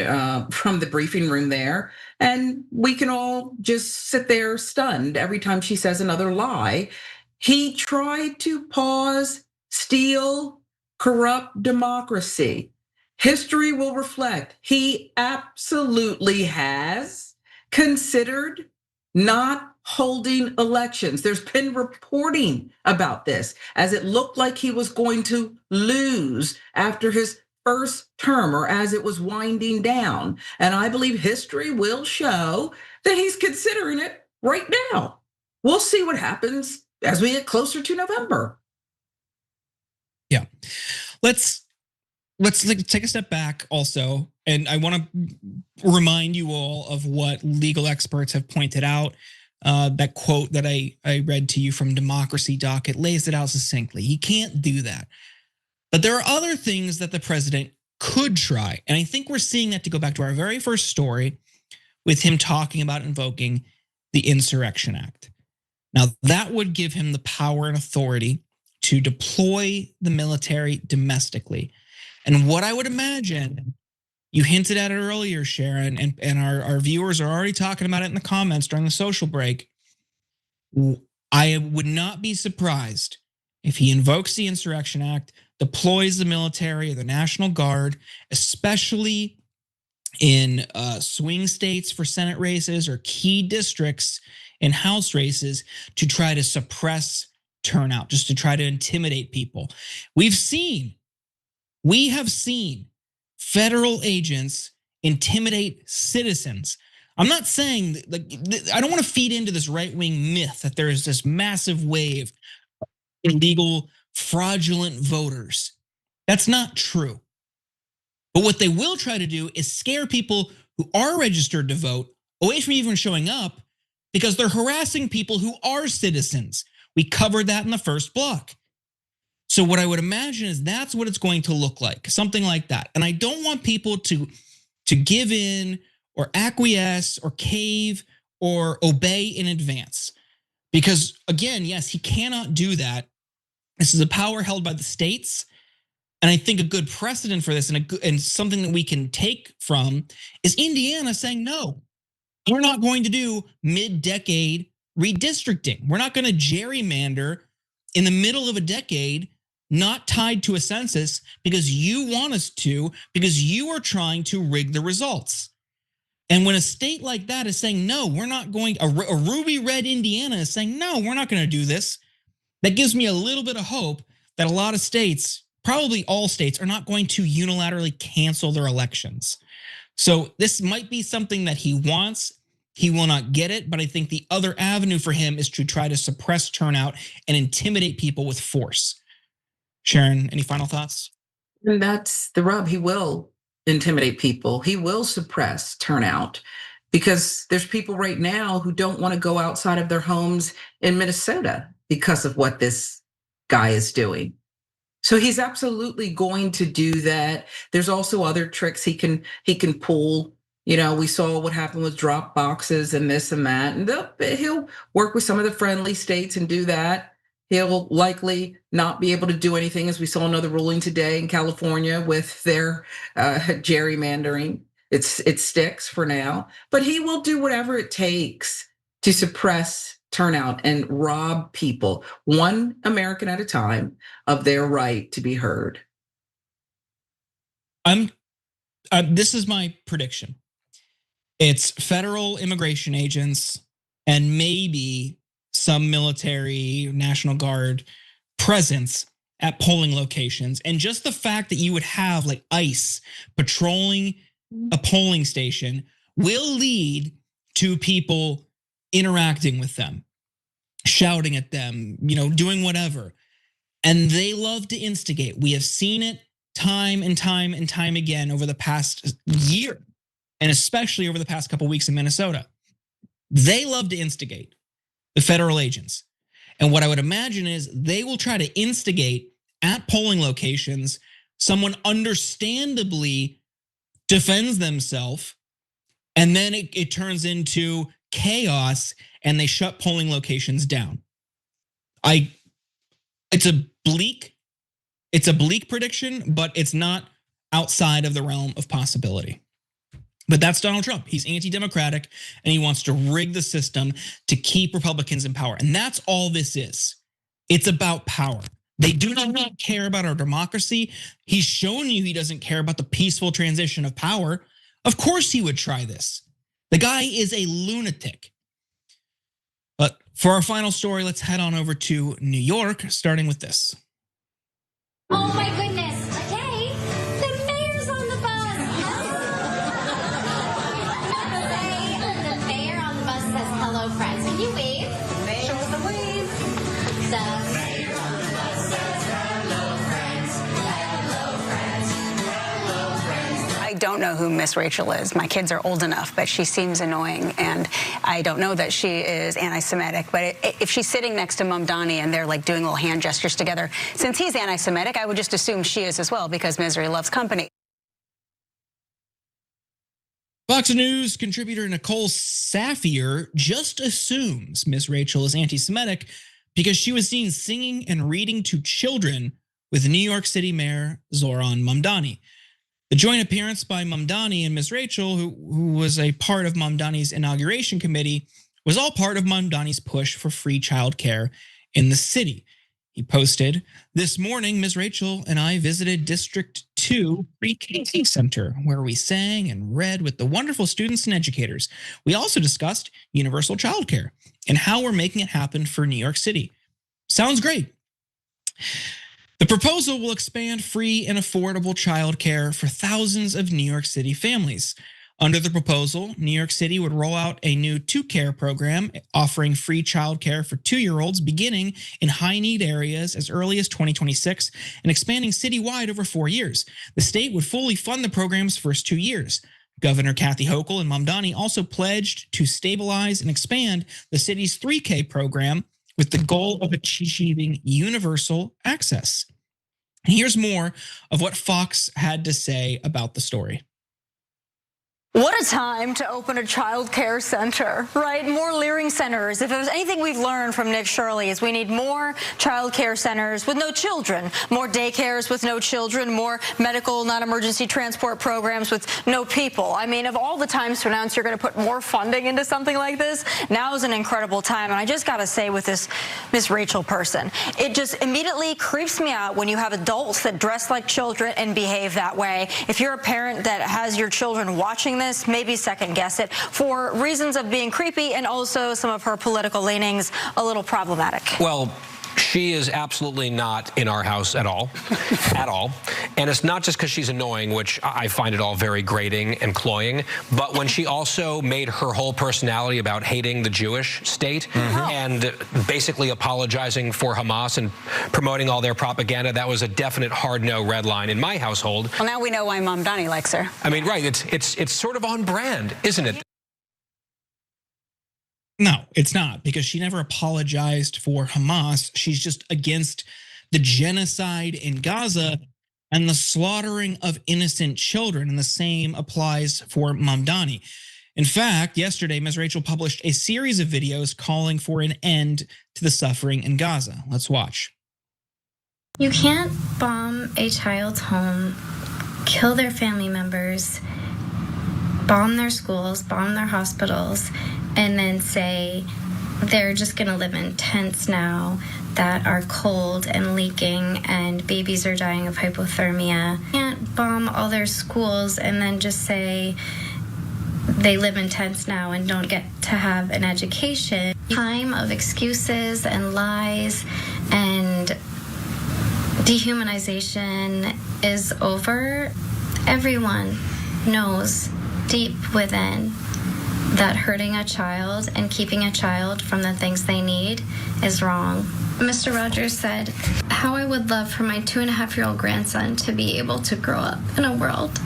from the briefing room there. And we can all just sit there stunned every time she says another lie. He tried to pause, steal, corrupt democracy. History will reflect he absolutely has considered not holding elections. There's been reporting about this as it looked like he was going to lose after his first term or as it was winding down. And I believe history will show that he's considering it right now. We'll see what happens as we get closer to November. Yeah, let's take a step back also and I want to remind you all of what legal experts have pointed out. That quote that I read to you from Democracy Doc, it lays it out succinctly. He can't do that. But there are other things that the president could try. And I think we're seeing that, to go back to our very first story with him talking about invoking the Insurrection Act. Now, that would give him the power and authority to deploy the military domestically. And what I would imagine, you hinted at it earlier, Sharon, and our viewers are already talking about it in the comments during the social break. I would not be surprised if he invokes the Insurrection Act, deploys the military or the National Guard, especially in swing states for Senate races or key districts in House races, to try to suppress turnout, just to try to intimidate people. We have seen federal agents intimidate citizens. I'm not saying, like, I don't want to feed into this right-wing myth that there is this massive wave of illegal, fraudulent voters. That's not true. But what they will try to do is scare people who are registered to vote away from even showing up, because they're harassing people who are citizens. We covered that in the first block. So what I would imagine is that's what it's going to look like, something like that. And I don't want people to give in or acquiesce or cave or obey in advance. Because again, yes, he cannot do that. This is a power held by the states. And I think a good precedent for this and something that we can take from is Indiana saying, no, we're not going to do mid-decade redistricting. We're not going to gerrymander in the middle of a decade, not tied to a census, because you want us to, because you are trying to rig the results. And when a state like that is saying, no, we're not going, a ruby red Indiana is saying, no, we're not going to do this, that gives me a little bit of hope that a lot of states, probably all states, are not going to unilaterally cancel their elections. So this might be something that he wants. He will not get it, but I think the other avenue for him is to try to suppress turnout and intimidate people with force. Sharon, any final thoughts? And that's the rub. He will intimidate people. He will suppress turnout, because there's people right now who don't want to go outside of their homes in Minnesota because of what this guy is doing. So he's absolutely going to do that. There's also other tricks he can pull. You know, we saw what happened with drop boxes and this and that. And he'll work with some of the friendly states and do that. He'll likely not be able to do anything, as we saw another ruling today in California with their gerrymandering. It sticks for now, but he will do whatever it takes to suppress turnout and rob people, one American at a time, of their right to be heard. This is my prediction. It's federal immigration agents and maybe some military, National Guard presence at polling locations. And just the fact that you would have like ICE patrolling a polling station will lead to people interacting with them, shouting at them, doing whatever. And they love to instigate. We have seen it time and time and time again over the past year, and especially over the past couple of weeks in Minnesota. They love to instigate, the federal agents. And what I would imagine is they will try to instigate at polling locations. Someone understandably defends themselves, and then it turns into chaos and they shut polling locations down. It's a bleak prediction, but it's not outside of the realm of possibility. But that's Donald Trump. He's anti-democratic and he wants to rig the system to keep Republicans in power. And that's all this is. It's about power. They do not care about our democracy. He's shown you he doesn't care about the peaceful transition of power. Of course he would try this. The guy is a lunatic. But for our final story, let's head on over to New York, starting with this. Oh my goodness. Okay. The mayor's on the bus. The mayor on the bus says hello, friends. Can you wave? Show us the wave. The mayor on the bus says hello, friends. Hello, friends. Hello, friends. I don't know who Miss Rachel is. My kids are old enough, but she seems annoying, and I don't know that she is anti-Semitic. But if she's sitting next to Mamdani and they're like doing little hand gestures together, since he's anti-Semitic, I would just assume she is as well, because misery loves company. Fox News contributor Nicole Safier just assumes Miss Rachel is anti-Semitic because she was seen singing and reading to children with New York City Mayor Zohran Mamdani. The joint appearance by Mamdani and Miss Rachel, who was a part of Mamdani's inauguration committee, was all part of Mamdani's push for free childcare in the city. He posted, "This morning, Ms. Rachel and I visited District 2 Pre-K Center, where we sang and read with the wonderful students and educators. We also discussed universal childcare and how we're making it happen for New York City. Sounds great." The proposal will expand free and affordable childcare for thousands of New York City families. Under the proposal, New York City would roll out a new 2Care program offering free childcare for 2-year-olds beginning in high-need areas as early as 2026 and expanding citywide over 4 years. The state would fully fund the program's first 2 years. Governor Kathy Hochul and Mamdani also pledged to stabilize and expand the city's 3K program with the goal of achieving universal access. And here's more of what Fox had to say about the story. What a time to open a child care center, right? More Leering centers. If there's anything we've learned from Nick Shirley is we need more child care centers with no children, more daycares with no children, more medical non-emergency transport programs with no people. I mean, of all the times to announce you're going to put more funding into something like this, now is an incredible time. And I just got to say with this Miss Rachel person, it just immediately creeps me out when you have adults that dress like children and behave that way. If you're a parent that has your children watching this, maybe second guess it for reasons of being creepy and also some of her political leanings a little problematic. Well, she is absolutely not in our house at all, at all. And it's not just because she's annoying, which I find it all very grating and cloying, but when she also made her whole personality about hating the Jewish state and basically apologizing for Hamas and promoting all their propaganda, that was a definite hard no red line in my household. Well, now we know why Mamdani likes her. I mean, right, it's sort of on brand, isn't it? No, it's not, because she never apologized for Hamas. She's just against the genocide in Gaza and the slaughtering of innocent children, and the same applies for Mamdani. In fact, yesterday, Ms. Rachel published a series of videos calling for an end to the suffering in Gaza. Let's watch. You can't bomb a child's home, kill their family members, bomb their schools, bomb their hospitals, and then say they're just going to live in tents now that are cold and leaking and babies are dying of hypothermia. You can't bomb all their schools and then just say they live in tents now and don't get to have an education. Time of excuses and lies and dehumanization is over. Everyone knows deep within that hurting a child and keeping a child from the things they need is wrong. Mr. Rogers said how I would love for my 2.5-year-old grandson to be able to grow up in a world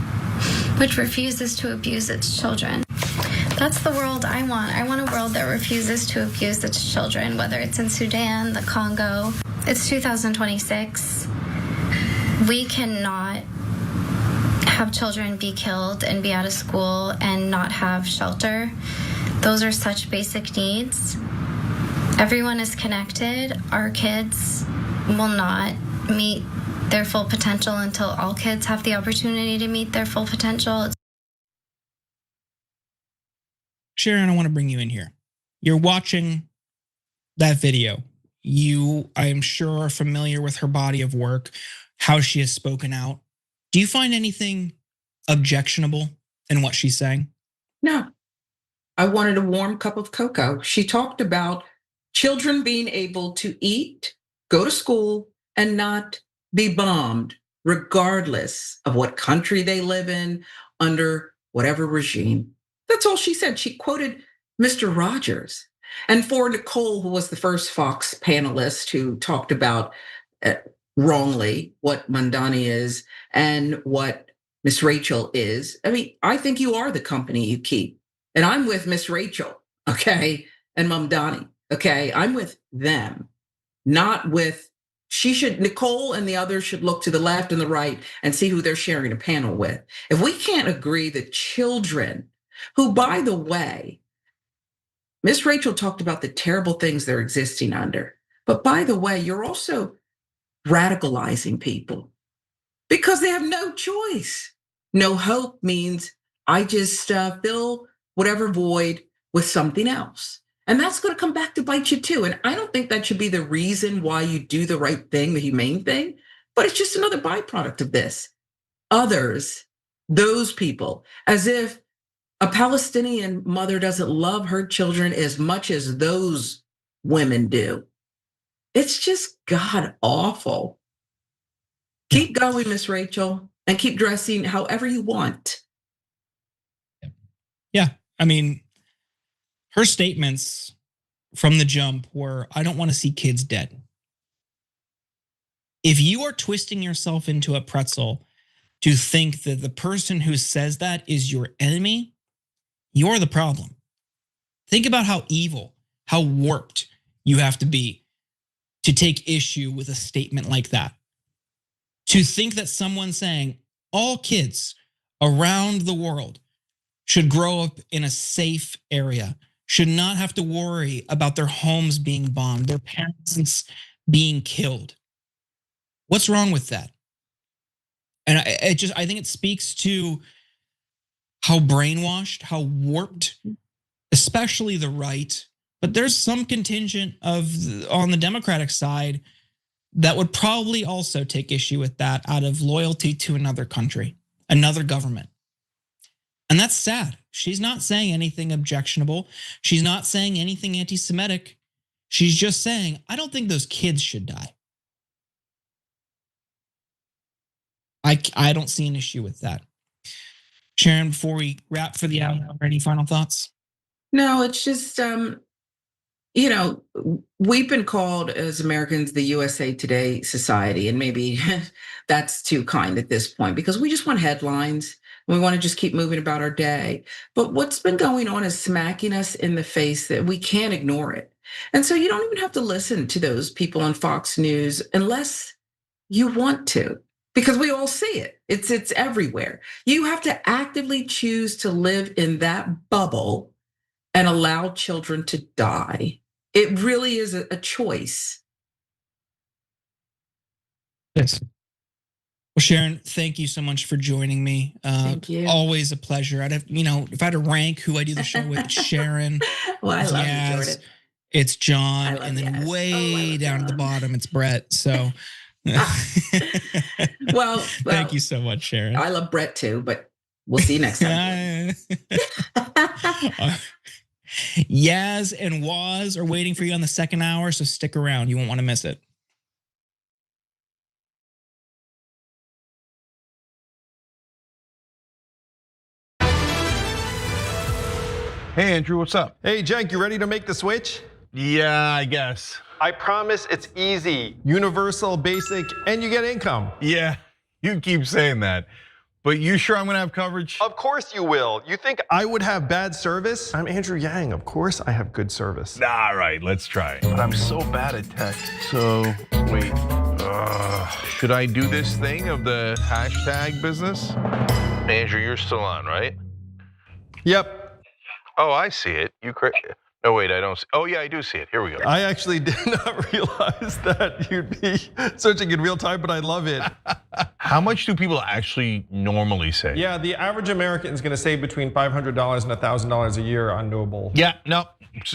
which refuses to abuse its children. That's the world I want. I want a world that refuses to abuse its children, whether it's in Sudan, the Congo. It's 2026. We cannot have children be killed and be out of school and not have shelter. Those are such basic needs. Everyone is connected. Our kids will not meet their full potential until all kids have the opportunity to meet their full potential. Sharon, I want to bring you in here. You're watching that video. You, I am sure, are familiar with her body of work, how she has spoken out. Do you find anything objectionable in what she's saying? No. I wanted a warm cup of cocoa. She talked about children being able to eat, go to school, and not be bombed, regardless of what country they live in, under whatever regime. That's all she said. She quoted Mr. Rogers. And for Nicole, who was the first Fox panelist who talked about wrongly what Mamdani is and what Miss Rachel is, I mean, I think you are the company you keep. And I'm with Miss Rachel, okay, and Mamdani, okay? I'm with them, not with, Nicole and the others should look to the left and the right and see who they're sharing a panel with. If we can't agree that children, who, by the way, Miss Rachel talked about the terrible things they're existing under. But by the way, you're also radicalizing people because they have no choice. No hope means I just fill whatever void with something else. And that's going to come back to bite you too. And I don't think that should be the reason why you do the right thing, the humane thing, but it's just another byproduct of this. Others, those people, as if a Palestinian mother doesn't love her children as much as those women do. It's just God awful. Keep going, Miss Rachel, and keep dressing however you want. Yeah, I mean, her statements from the jump were, I don't want to see kids dead. If you are twisting yourself into a pretzel to think that the person who says that is your enemy, you're the problem. Think about how evil, how warped you have to be to take issue with a statement like that. To think that someone saying all kids around the world should grow up in a safe area, should not have to worry about their homes being bombed, their parents being killed. What's wrong with that? And I think it speaks to how brainwashed, how warped, especially the right, but there's some contingent on the Democratic side that would probably also take issue with that out of loyalty to another country, another government. And that's sad. She's not saying anything objectionable. She's not saying anything anti-Semitic. She's just saying, I don't think those kids should die. I don't see an issue with that. Sharon, before we wrap for the hour, any final thoughts? No, it's just, we've been called as Americans the USA Today society, and maybe that's too kind at this point because we just want headlines. We want to just keep moving about our day. But what's been going on is smacking us in the face that we can't ignore it. And so you don't even have to listen to those people on Fox News unless you want to, because we all see it. It's everywhere. You have to actively choose to live in that bubble and allow children to die. It really is a choice. Yes. Well, Sharon, thank you so much for joining me. Thank you. Always a pleasure. I'd have, if I had to rank who I do the show with, it's Sharon. Well, I love you, Jordan. It's John, and then way down at the bottom, it's Brett. So, well, thank you so much, Sharon. I love Brett too, but we'll see you next time. Yaz and Waz are waiting for you on the second hour, so stick around. You won't want to miss it. Hey, Andrew, what's up? Hey, Cenk, you ready to make the switch? Yeah, I guess. I promise it's easy. Universal, basic, and you get income. Yeah, you keep saying that. But you sure I'm gonna have coverage? Of course you will. You think I would have bad service? I'm Andrew Yang. Of course I have good service. All right, let's try it. But I'm so bad at tech. So, wait. Should I do this thing of the hashtag business? Andrew, you're still on, right? Yep. Oh, I see it. No, wait, I don't see. Oh, yeah, I do see it. Here we go. I actually did not realize that you'd be searching in real time, but I love it. How much do people actually normally say? Yeah, the average American is going to save between $500 and $1,000 a year on Noble. Yeah, no.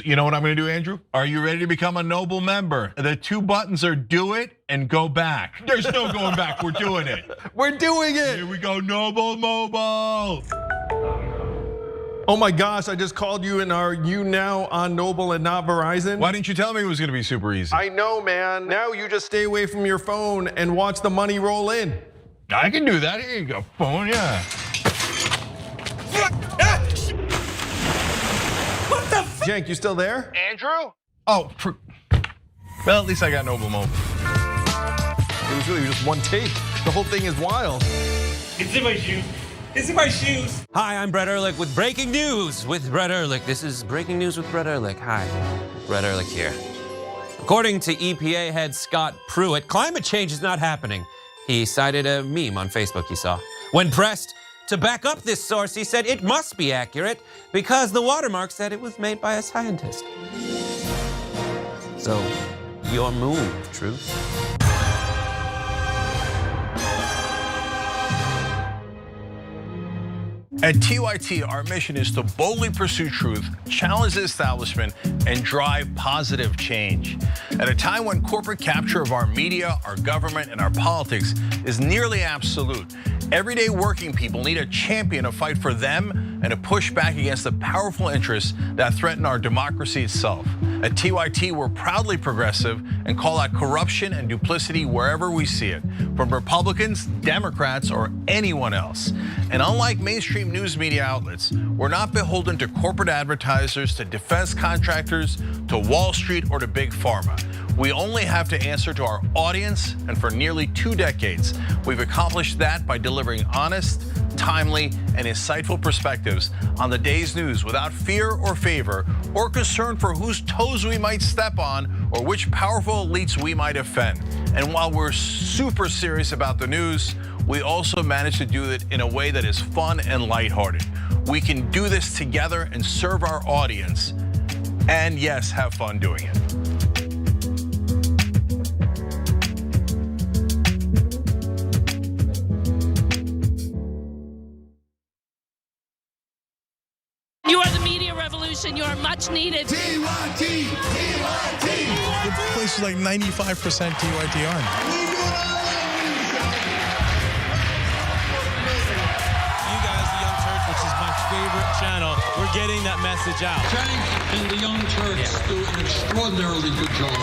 You know what I'm going to do, Andrew? Are you ready to become a Noble member? The two buttons are do it and go back. There's no going back. We're doing it. We're doing it. Here we go, Noble Mobile. Oh my gosh, I just called you and are you now on Noble and not Verizon? Why didn't you tell me it was gonna be super easy? I know, man. Now you just stay away from your phone and watch the money roll in. I can do that. Here you go, phone, yeah. What the f? Cenk, you still there? Andrew? Oh, well, at least I got Noble Mobile. It was really just one take. The whole thing is wild. It's in my shoes. It's in my shoes. Hi, I'm Brett Ehrlich with breaking news with Brett Ehrlich. This is breaking news with Brett Ehrlich. Hi, Brett Ehrlich here. According to EPA head Scott Pruitt, climate change is not happening. He cited a meme on Facebook he saw. When pressed to back up this source, he said it must be accurate because the watermark said it was made by a scientist. So, your move, Truth. At TYT, our mission is to boldly pursue truth, challenge the establishment, and drive positive change. At a time when corporate capture of our media, our government, and our politics is nearly absolute, everyday working people need a champion to fight for them and to push back against the powerful interests that threaten our democracy itself. At TYT, we're proudly progressive and call out corruption and duplicity wherever we see it, from Republicans, Democrats, or anyone else. And unlike mainstream news media outlets, we're not beholden to corporate advertisers, to defense contractors, to Wall Street, or to big pharma. We only have to answer to our audience, and for nearly 2 decades, we've accomplished that by delivering honest, timely, and insightful perspectives on the day's news without fear or favor or concern for whose toes we might step on or which powerful elites we might offend. And while we're super serious about the news, we also manage to do it in a way that is fun and lighthearted. We can do this together and serve our audience, and yes, have fun doing it. You are the media revolution. You are much needed. TYT, TYT. The place is like 95% TYT on. You guys, the Young Turks, which is my favorite channel, we're getting that message out. Cenk and the Young Turks do an extraordinarily good job.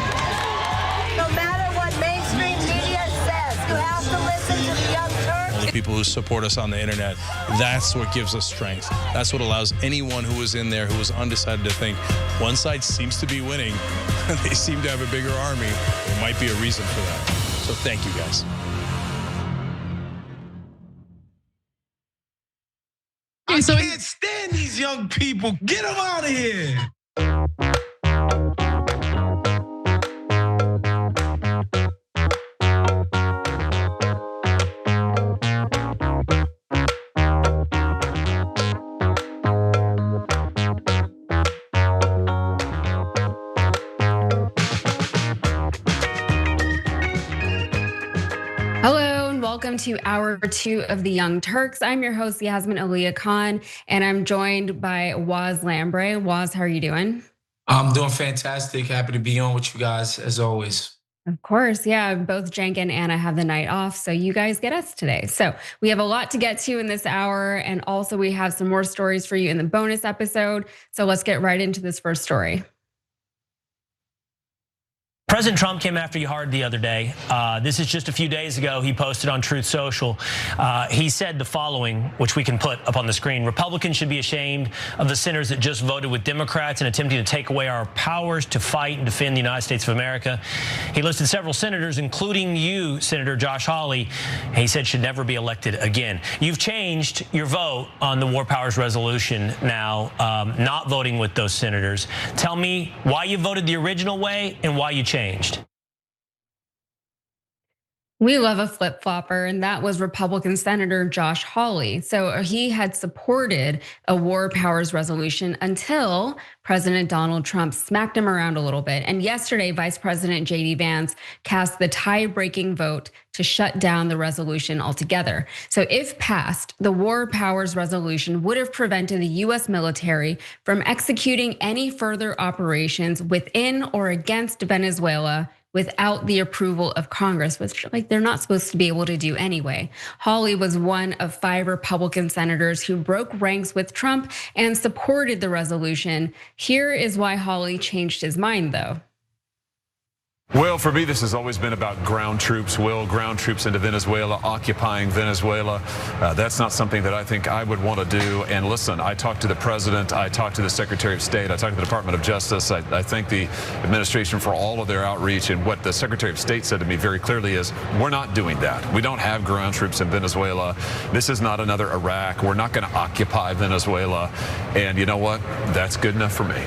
No matter what mainstream media says, you have to listen to the Young Turks. The people who support us on the internet, that's what gives us strength. That's what allows anyone who was in there who was undecided to think one side seems to be winning. They seem to have a bigger army. There might be a reason for that. So thank you guys. I can't stand these young people. Get them out of here. Hello and welcome to hour 2 of the Young Turks. I'm your host, Yasmin Aliyah Khan, and I'm joined by Waz Lambre. Waz, how are you doing? I'm doing fantastic. Happy to be on with you guys as always. Of course, yeah. Both Cenk and Anna have the night off, so you guys get us today. So we have a lot to get to in this hour, and also we have some more stories for you in the bonus episode. So let's get right into this first story. President Trump came after you hard the other day. This is just a few days ago. He posted on Truth Social. He said the following, which we can put up on the screen. Republicans should be ashamed of the sinners that just voted with Democrats and attempting to take away our powers to fight and defend the United States of America. He listed several senators, including you, Senator Josh Hawley. He said should never be elected again. You've changed your vote on the War Powers Resolution now, not voting with those senators. Tell me why you voted the original way and why you changed. We love a flip-flopper, and that was Republican Senator Josh Hawley. So he had supported a war powers resolution until President Donald Trump smacked him around a little bit. And yesterday, Vice President J.D. Vance cast the tie-breaking vote to shut down the resolution altogether. So if passed, the war powers resolution would have prevented the US military from executing any further operations within or against Venezuela without the approval of Congress, which they're not supposed to be able to do anyway. Hawley was one of 5 Republican senators who broke ranks with Trump and supported the resolution. Here is why Hawley changed his mind, though. Well, for me, this has always been about ground troops. Will ground troops into Venezuela, occupying Venezuela. That's not something that I think I would want to do. And listen, I talked to the president, I talked to the Secretary of State, I talked to the Department of Justice. I thank the administration for all of their outreach. And what the Secretary of State said to me very clearly is, we're not doing that. We don't have ground troops in Venezuela. This is not another Iraq. We're not going to occupy Venezuela. And you know what? That's good enough for me.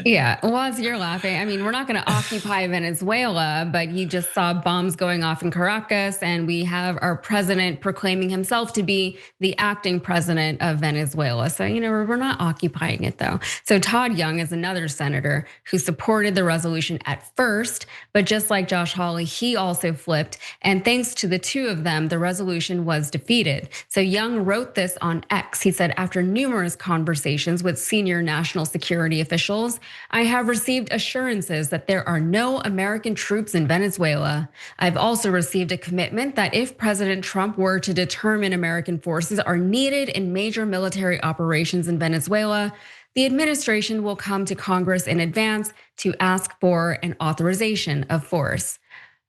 Yeah, well, as you're laughing, I mean, we're not going to occupy Venezuela, but you just saw bombs going off in Caracas, and we have our president proclaiming himself to be the acting president of Venezuela. So, we're not occupying it, though. So Todd Young is another senator who supported the resolution at first, but just like Josh Hawley, he also flipped. And thanks to the two of them, the resolution was defeated. So Young wrote this on X. He said, after numerous conversations with senior national security officials, I have received assurances that there are no American troops in Venezuela. I've also received a commitment that if President Trump were to determine American forces are needed in major military operations in Venezuela, the administration will come to Congress in advance to ask for an authorization of force.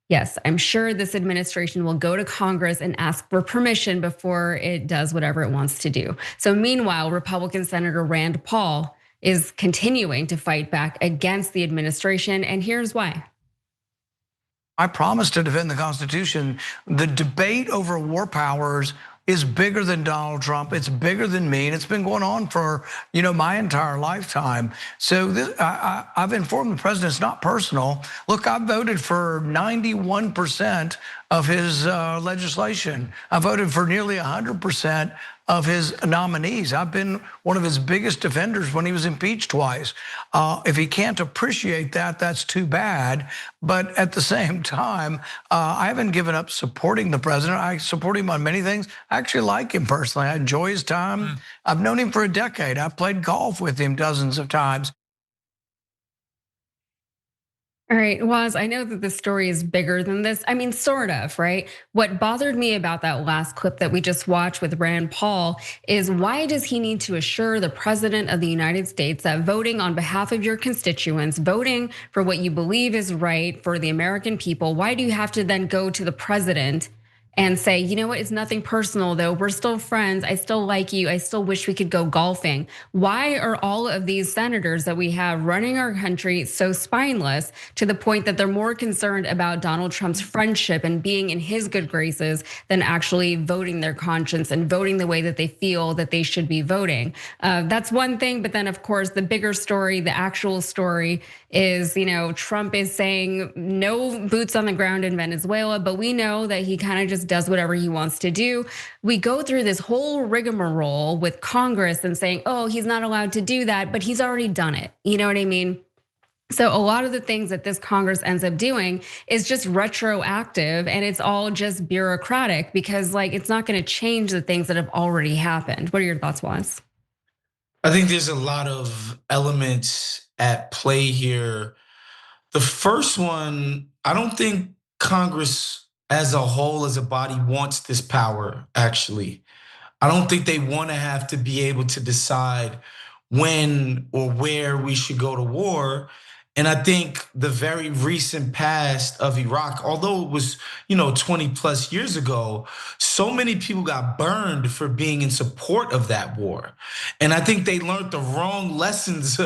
Yes, I'm sure this administration will go to Congress and ask for permission before it does whatever it wants to do. So meanwhile, Republican Senator Rand Paul is continuing to fight back against the administration, and here's why. I promise to defend the Constitution. The debate over war powers is bigger than Donald Trump. It's bigger than me, and it's been going on for my entire lifetime. So I've informed the president it's not personal. Look, I voted for 91% of his legislation. I voted for nearly 100% of his nominees. I've been one of his biggest defenders when he was impeached twice. If he can't appreciate that, that's too bad. But at the same time, I haven't given up supporting the president. I support him on many things. I actually like him personally. I enjoy his time. I've known him for a decade. I've played golf with him dozens of times. All right, Waz, I know that the story is bigger than this. I mean, sort of, right? What bothered me about that last clip that we just watched with Rand Paul is, why does he need to assure the president of the United States that voting on behalf of your constituents, voting for what you believe is right for the American people, why do you have to then go to the president and say, you know what, it's nothing personal though, we're still friends, I still like you, I still wish we could go golfing? Why are all of these senators that we have running our country so spineless to the point that they're more concerned about Donald Trump's friendship and being in his good graces than actually voting their conscience and voting the way that they feel that they should be voting? That's one thing, but then of course the bigger story, the actual story is, Trump is saying no boots on the ground in Venezuela, but we know that he kind of just does whatever he wants to do. We go through this whole rigmarole with Congress and saying, oh, he's not allowed to do that, but he's already done it. You know what I mean? So a lot of the things that this Congress ends up doing is just retroactive, and it's all just bureaucratic because it's not going to change the things that have already happened. What are your thoughts, Waz? I think there's a lot of elements at play here. The first one, I don't think Congress as a whole, as a body, wants this power, actually. I don't think they want to have to be able to decide when or where we should go to war. And I think the very recent past of Iraq, although it was 20 plus years ago, so many people got burned for being in support of that war. And I think they learned the wrong lessons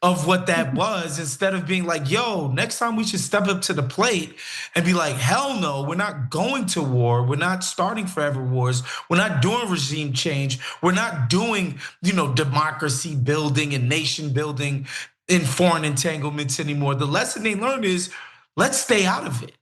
of what that was, instead of being like, yo, next time we should step up to the plate and be like, hell no, we're not going to war. We're not starting forever wars. We're not doing regime change. We're not doing, democracy building and nation building in foreign entanglements anymore. The lesson they learned is, let's stay out of it.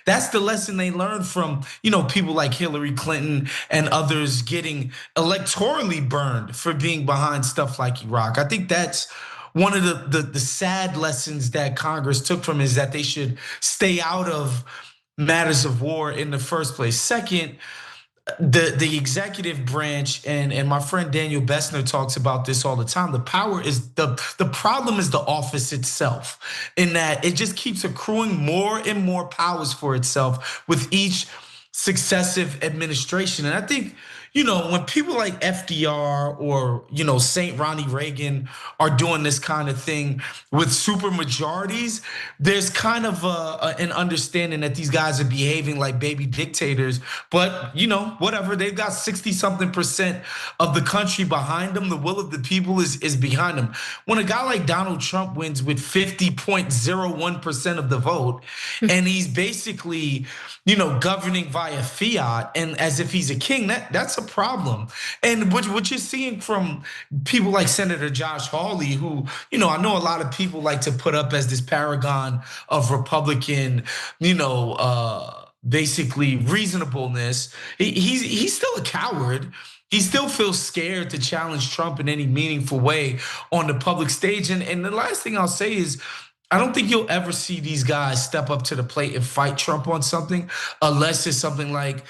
That's the lesson they learned from, people like Hillary Clinton and others getting electorally burned for being behind stuff like Iraq. I think that's one of the sad lessons that Congress took from is that they should stay out of matters of war in the first place. Second, the executive branch, and my friend Daniel Bessner talks about this all the time. The power is the problem is the office itself, in that it just keeps accruing more and more powers for itself with each successive administration. And I think, when people like FDR or, St. Ronnie Reagan are doing this kind of thing with super majorities, there's kind of an understanding that these guys are behaving like baby dictators. But, whatever, they've got 60-something% of the country behind them. The will of the people is behind them. When a guy like Donald Trump wins with 50.01% of the vote, and he's basically, governing via fiat and as if he's a king, that's a problem. And what you're seeing from people like Senator Josh Hawley, who, I know a lot of people like to put up as this paragon of Republican, basically reasonableness. He's still a coward. He still feels scared to challenge Trump in any meaningful way on the public stage. And the last thing I'll say is, I don't think you'll ever see these guys step up to the plate and fight Trump on something, unless it's something like,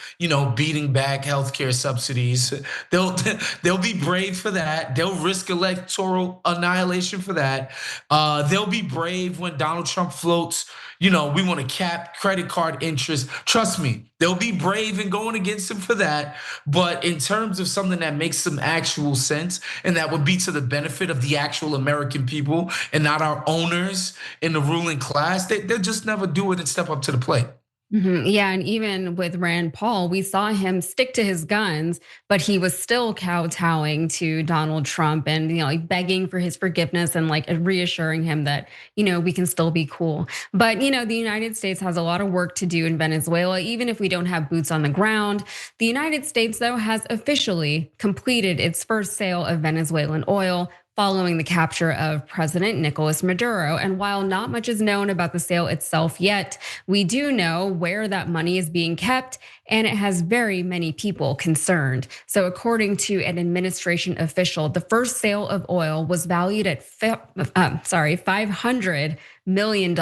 beating back healthcare subsidies. They'll be brave for that. They'll risk electoral annihilation for that. They'll be brave when Donald Trump floats, we want to cap credit card interest. Trust me, they'll be brave in going against him for that. But in terms of something that makes some actual sense and that would be to the benefit of the actual American people and not our owners in the ruling class, they'll just never do it and step up to the plate. Yeah, and even with Rand Paul, we saw him stick to his guns, but he was still kowtowing to Donald Trump and begging for his forgiveness and reassuring him that we can still be cool. But the United States has a lot of work to do in Venezuela, even if we don't have boots on the ground. The United States, though, has officially completed its first sale of Venezuelan oil following the capture of President Nicolas Maduro. And while not much is known about the sale itself yet, we do know where that money is being kept, and it has very many people concerned. So according to an administration official, the first sale of oil was valued at $500 million,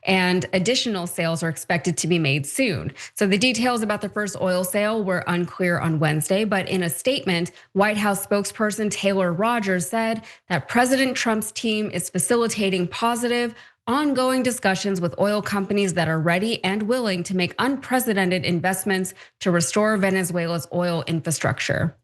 and additional sales are expected to be made soon. So the details about the first oil sale were unclear on Wednesday, but in a statement, White House spokesperson Taylor Rogers said that President Trump's team is facilitating positive, ongoing discussions with oil companies that are ready and willing to make unprecedented investments to restore Venezuela's oil infrastructure.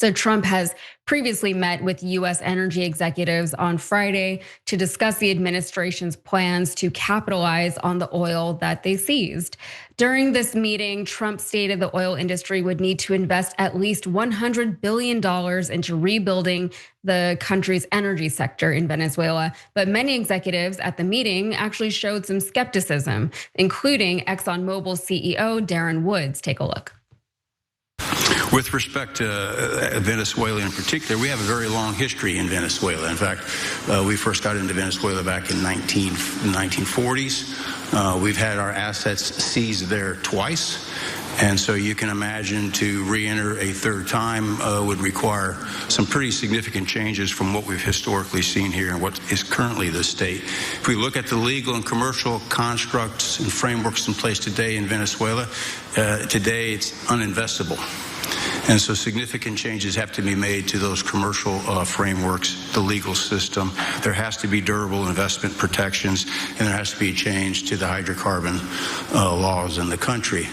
So Trump has previously met with US energy executives on Friday to discuss the administration's plans to capitalize on the oil that they seized. During this meeting, Trump stated the oil industry would need to invest at least $100 billion into rebuilding the country's energy sector in Venezuela. But many executives at the meeting actually showed some skepticism, including ExxonMobil CEO Darren Woods. Take a look. With respect to Venezuela in particular, we have a very long history in Venezuela. In fact, we first got into Venezuela back in 1940s. We've had our assets seized there twice. And so you can imagine to re-enter a third time would require some pretty significant changes from what we've historically seen here and what is currently the state. If we look at the legal and commercial constructs and frameworks in place today in Venezuela, today it's uninvestable. And so significant changes have to be made to those commercial frameworks, the legal system. There has to be durable investment protections, and there has to be a change to the hydrocarbon laws in the country.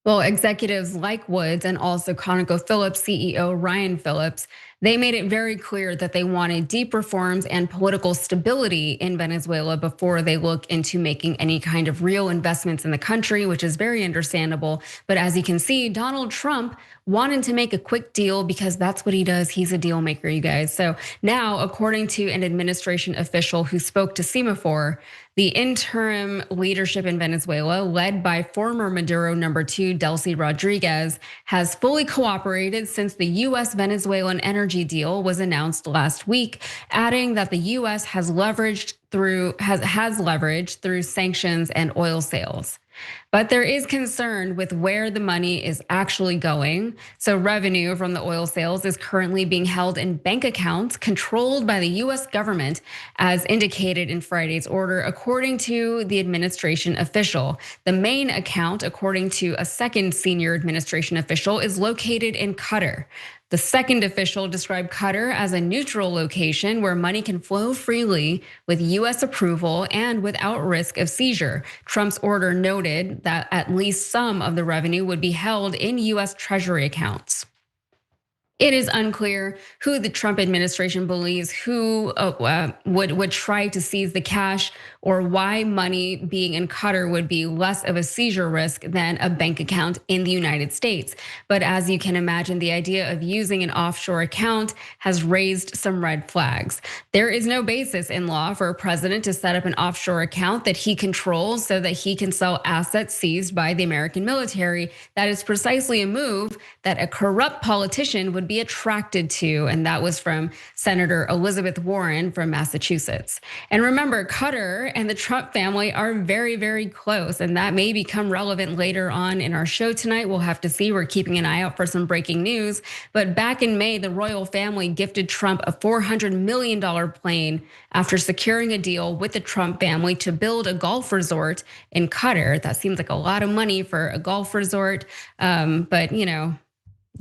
Well, executives like Woods and also ConocoPhillips CEO Ryan Phillips, they made it very clear that they wanted deep reforms and political stability in Venezuela before they look into making any kind of real investments in the country, which is very understandable. But as you can see, Donald Trump wanted to make a quick deal because that's what he does. He's a deal maker, you guys. So now, according to an administration official who spoke to Semaphore, the interim leadership in Venezuela, led by former Maduro #2 Delcy Rodriguez, has fully cooperated since the US Venezuelan energy deal was announced last week, adding that the US has leveraged through sanctions and oil sales. But there is concern with where the money is actually going. So revenue from the oil sales is currently being held in bank accounts controlled by the US government, as indicated in Friday's order, according to the administration official. The main account, according to a second senior administration official, is located in Qatar. The second official described Qatar as a neutral location where money can flow freely with US approval and without risk of seizure. Trump's order noted that at least some of the revenue would be held in US Treasury accounts. It is unclear who the Trump administration believes who would try to seize the cash, or why money being in Qatar would be less of a seizure risk than a bank account in the United States. But as you can imagine, the idea of using an offshore account has raised some red flags. There is no basis in law for a president to set up an offshore account that he controls so that he can sell assets seized by the American military. That is precisely a move that a corrupt politician would be attracted to, and that was from Senator Elizabeth Warren from Massachusetts. And remember, Qatar and the Trump family are very, very close, and that may become relevant later on in our show tonight. We'll have to see. We're keeping an eye out for some breaking news. But back in May, the royal family gifted Trump a $400 million plane after securing a deal with the Trump family to build a golf resort in Qatar. That seems like a lot of money for a golf resort, but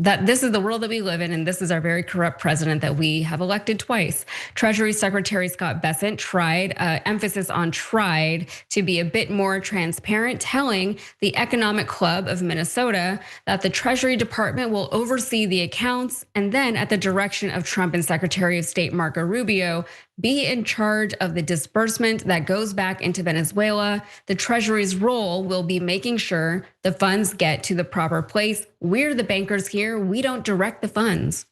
that this is the world that we live in, and this is our very corrupt president that we have elected twice. Treasury Secretary Scott Bessent tried, emphasis on tried, to be a bit more transparent, telling the Economic Club of Minnesota that the Treasury Department will oversee the accounts, and then at the direction of Trump and Secretary of State Marco Rubio, be in charge of the disbursement that goes back into Venezuela. The Treasury's role will be making sure the funds get to the proper place. We're the bankers here. We don't direct the funds.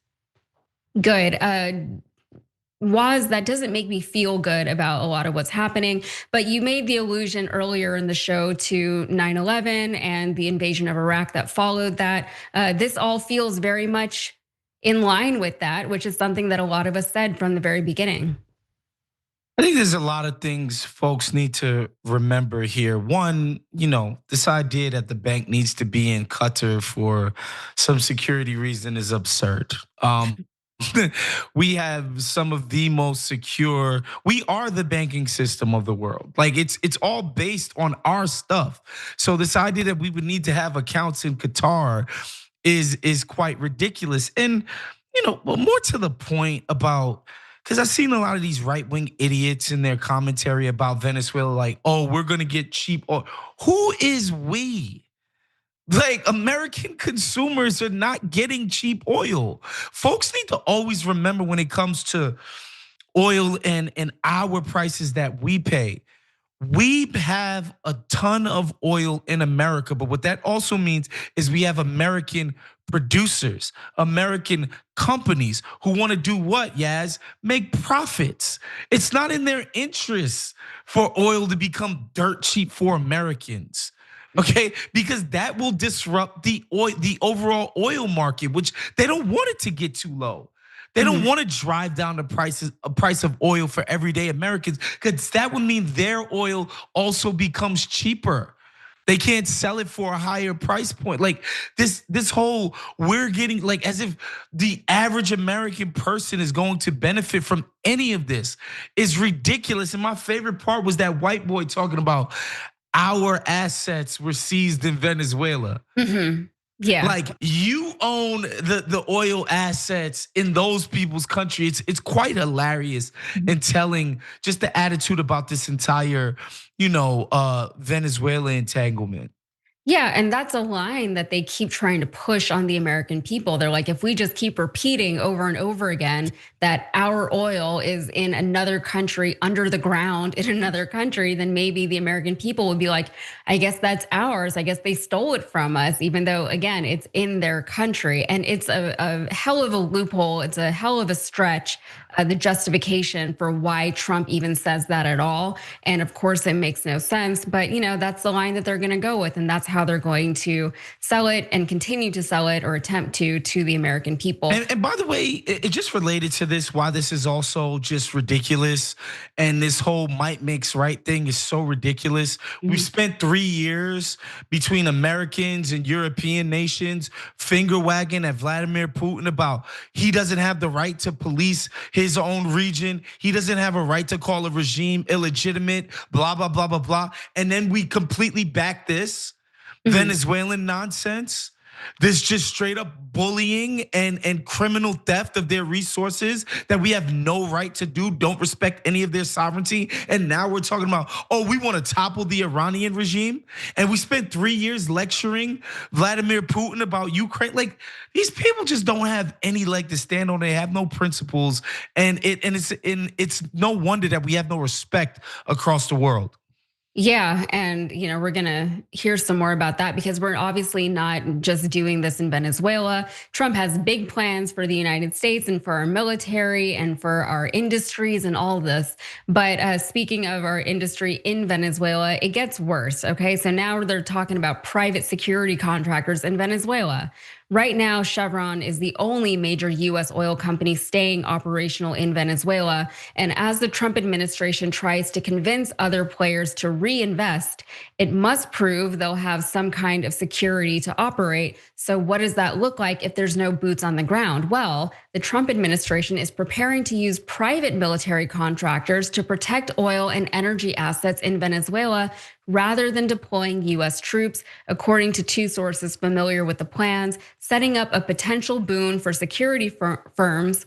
Good. Waz, that doesn't make me feel good about a lot of what's happening, but you made the allusion earlier in the show to 9/11 and the invasion of Iraq that followed that. This all feels very much in line with that, which is something that a lot of us said from the very beginning. I think there's a lot of things folks need to remember here. One, this idea that the bank needs to be in Qatar for some security reason is absurd. We have some of the most secure, we are the banking system of the world. Like it's all based on our stuff. So this idea that we would need to have accounts in Qatar is quite ridiculous. And more to the point about, because I've seen a lot of these right-wing idiots in their commentary about Venezuela, like, oh, we're gonna get cheap oil. Who is we? Like, American consumers are not getting cheap oil. Folks need to always remember when it comes to oil and our prices that we pay. We have a ton of oil in America, but what that also means is we have American producers, American companies who want to do what, Yaz? Make profits. It's not in their interests for oil to become dirt cheap for Americans. Okay, because that will disrupt the overall oil market, which they don't want it to get too low. They don't want to drive down the price of oil for everyday Americans, because that would mean their oil also becomes cheaper. They can't sell it for a higher price point. Like this whole, we're getting, like, as if the average American person is going to benefit from any of this is ridiculous. And my favorite part was that white boy talking about our assets were seized in Venezuela. Yeah, like you own the oil assets in those people's country. It's quite hilarious and telling just the attitude about this entire, Venezuela entanglement. Yeah, and that's a line that they keep trying to push on the American people. They're like, if we just keep repeating over and over again that our oil is in another country, under the ground in another country, then maybe the American people would be like, I guess that's ours. I guess they stole it from us, even though, again, it's in their country. And it's a hell of a loophole. It's a hell of a stretch, the justification for why Trump even says that at all. And of course, it makes no sense, but that's the line that they're gonna go with, and that's how they're going to sell it and continue to sell it, or attempt to the American people. And by the way, it just related to this, why this is also just ridiculous, and this whole might makes right thing is so ridiculous. We spent 3 years between Americans and European nations finger wagging at Vladimir Putin about he doesn't have the right to police his own region. He doesn't have a right to call a regime illegitimate, blah, blah, blah, blah, blah. And then we completely back this Venezuelan nonsense. This just straight up bullying and criminal theft of their resources that we have no right to do, don't respect any of their sovereignty. And now we're talking about, oh, we want to topple the Iranian regime. And we spent 3 years lecturing Vladimir Putin about Ukraine. Like, these people just don't have any leg to stand on. They have no principles. And it's no wonder that we have no respect across the world. Yeah, and we're gonna hear some more about that because we're obviously not just doing this in Venezuela. Trump has big plans for the United States and for our military and for our industries and all this. But speaking of our industry in Venezuela, it gets worse, okay? So now they're talking about private security contractors in Venezuela. Right now, Chevron is the only major US oil company staying operational in Venezuela. And as the Trump administration tries to convince other players to reinvest, it must prove they'll have some kind of security to operate. So what does that look like if there's no boots on the ground? Well, the Trump administration is preparing to use private military contractors to protect oil and energy assets in Venezuela rather than deploying US troops, according to two sources familiar with the plans, setting up a potential boon for security firms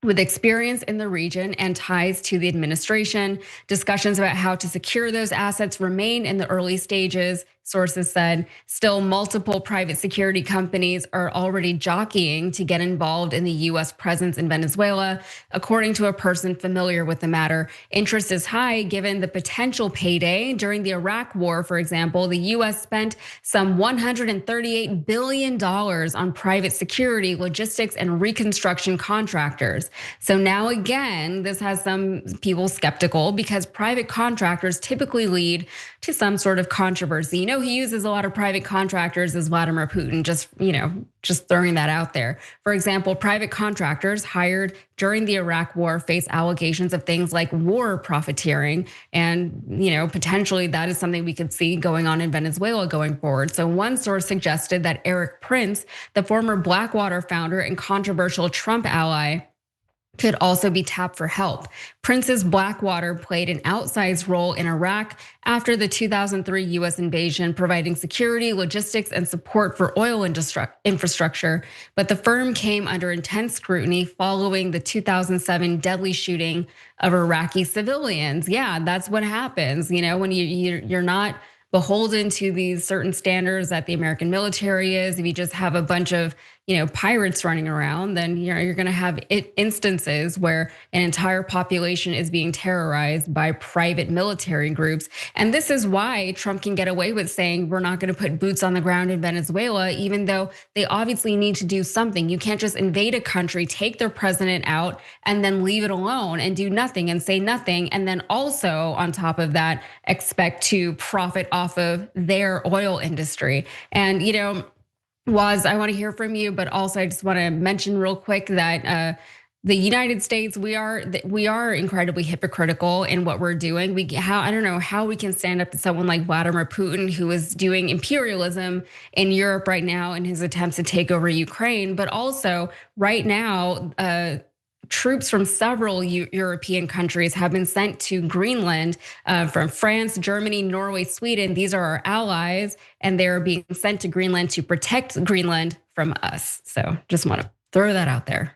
with experience in the region and ties to the administration. Discussions about how to secure those assets remain in the early stages. Sources said still multiple private security companies are already jockeying to get involved in the US presence in Venezuela. According to a person familiar with the matter, interest is high given the potential payday. During the Iraq war, for example, the US spent some $138 billion on private security, logistics, and reconstruction contractors. So now again, this has some people skeptical because private contractors typically lead to some sort of controversy. He uses a lot of private contractors as Vladimir Putin, just throwing that out there. For example, private contractors hired during the Iraq war face allegations of things like war profiteering. And potentially that is something we could see going on in Venezuela going forward. So one source suggested that Eric Prince, the former Blackwater founder and controversial Trump ally, could also be tapped for help. Prince's Blackwater played an outsized role in Iraq after the 2003 US invasion, providing security, logistics, and support for oil infrastructure. But the firm came under intense scrutiny following the 2007 deadly shooting of Iraqi civilians. Yeah, that's what happens, when you're not beholden to these certain standards that the American military is. If you just have a bunch of pirates running around, then you're going to have instances where an entire population is being terrorized by private military groups. And this is why Trump can get away with saying we're not going to put boots on the ground in Venezuela, even though they obviously need to do something. You can't just invade a country, take their president out, and then leave it alone and do nothing and say nothing. And then also on top of that, expect to profit off of their oil industry. And Waz, I want to hear from you, but also I just want to mention real quick that the United States, we are incredibly hypocritical in what we're doing. I don't know how we can stand up to someone like Vladimir Putin, who is doing imperialism in Europe right now in his attempts to take over Ukraine, but also right now, troops from several European countries have been sent to Greenland from France, Germany, Norway, Sweden. These are our allies, and they're being sent to Greenland to protect Greenland from us. So just want to throw that out there.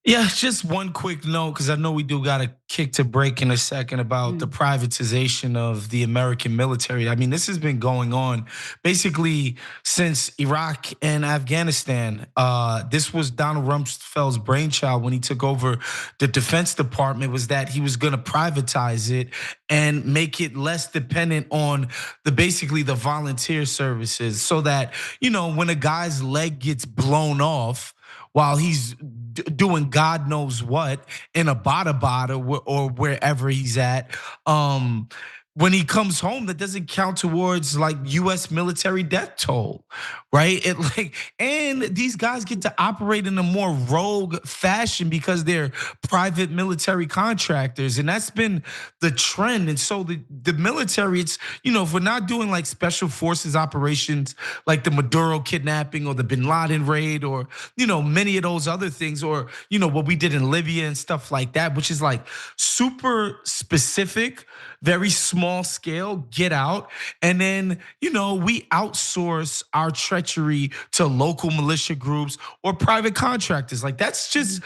Yeah, just one quick note, because I know we do got to kick to break in a second about the privatization of the American military. I mean, this has been going on basically since Iraq and Afghanistan. This was Donald Rumsfeld's brainchild when he took over the Defense Department, was that he was going to privatize it and make it less dependent on basically the volunteer services, so that when a guy's leg gets blown off while he's doing God knows what in a bada or wherever he's at, when he comes home, that doesn't count towards like US military death toll, right? And these guys get to operate in a more rogue fashion because they're private military contractors, and that's been the trend. And so the military, it's, if we're not doing like special forces operations like the Maduro kidnapping or the Bin Laden raid or, many of those other things, or, what we did in Libya and stuff like that, which is like super specific, very small small scale, get out. And then, we outsource our treachery to local militia groups or private contractors. Like, that's just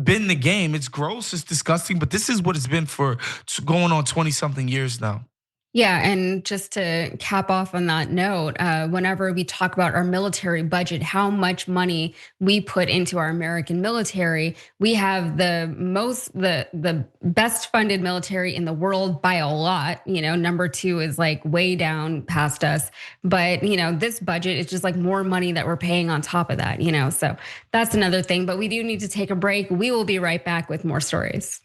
been the game. It's gross, it's disgusting, but this is what it's been for going on 20 something years now. Yeah, and just to cap off on that note, whenever we talk about our military budget, how much money we put into our American military, we have the best funded military in the world by a lot. Number 2 is like way down past us. But this budget is just like more money that we're paying on top of that. So that's another thing. But we do need to take a break. We will be right back with more stories.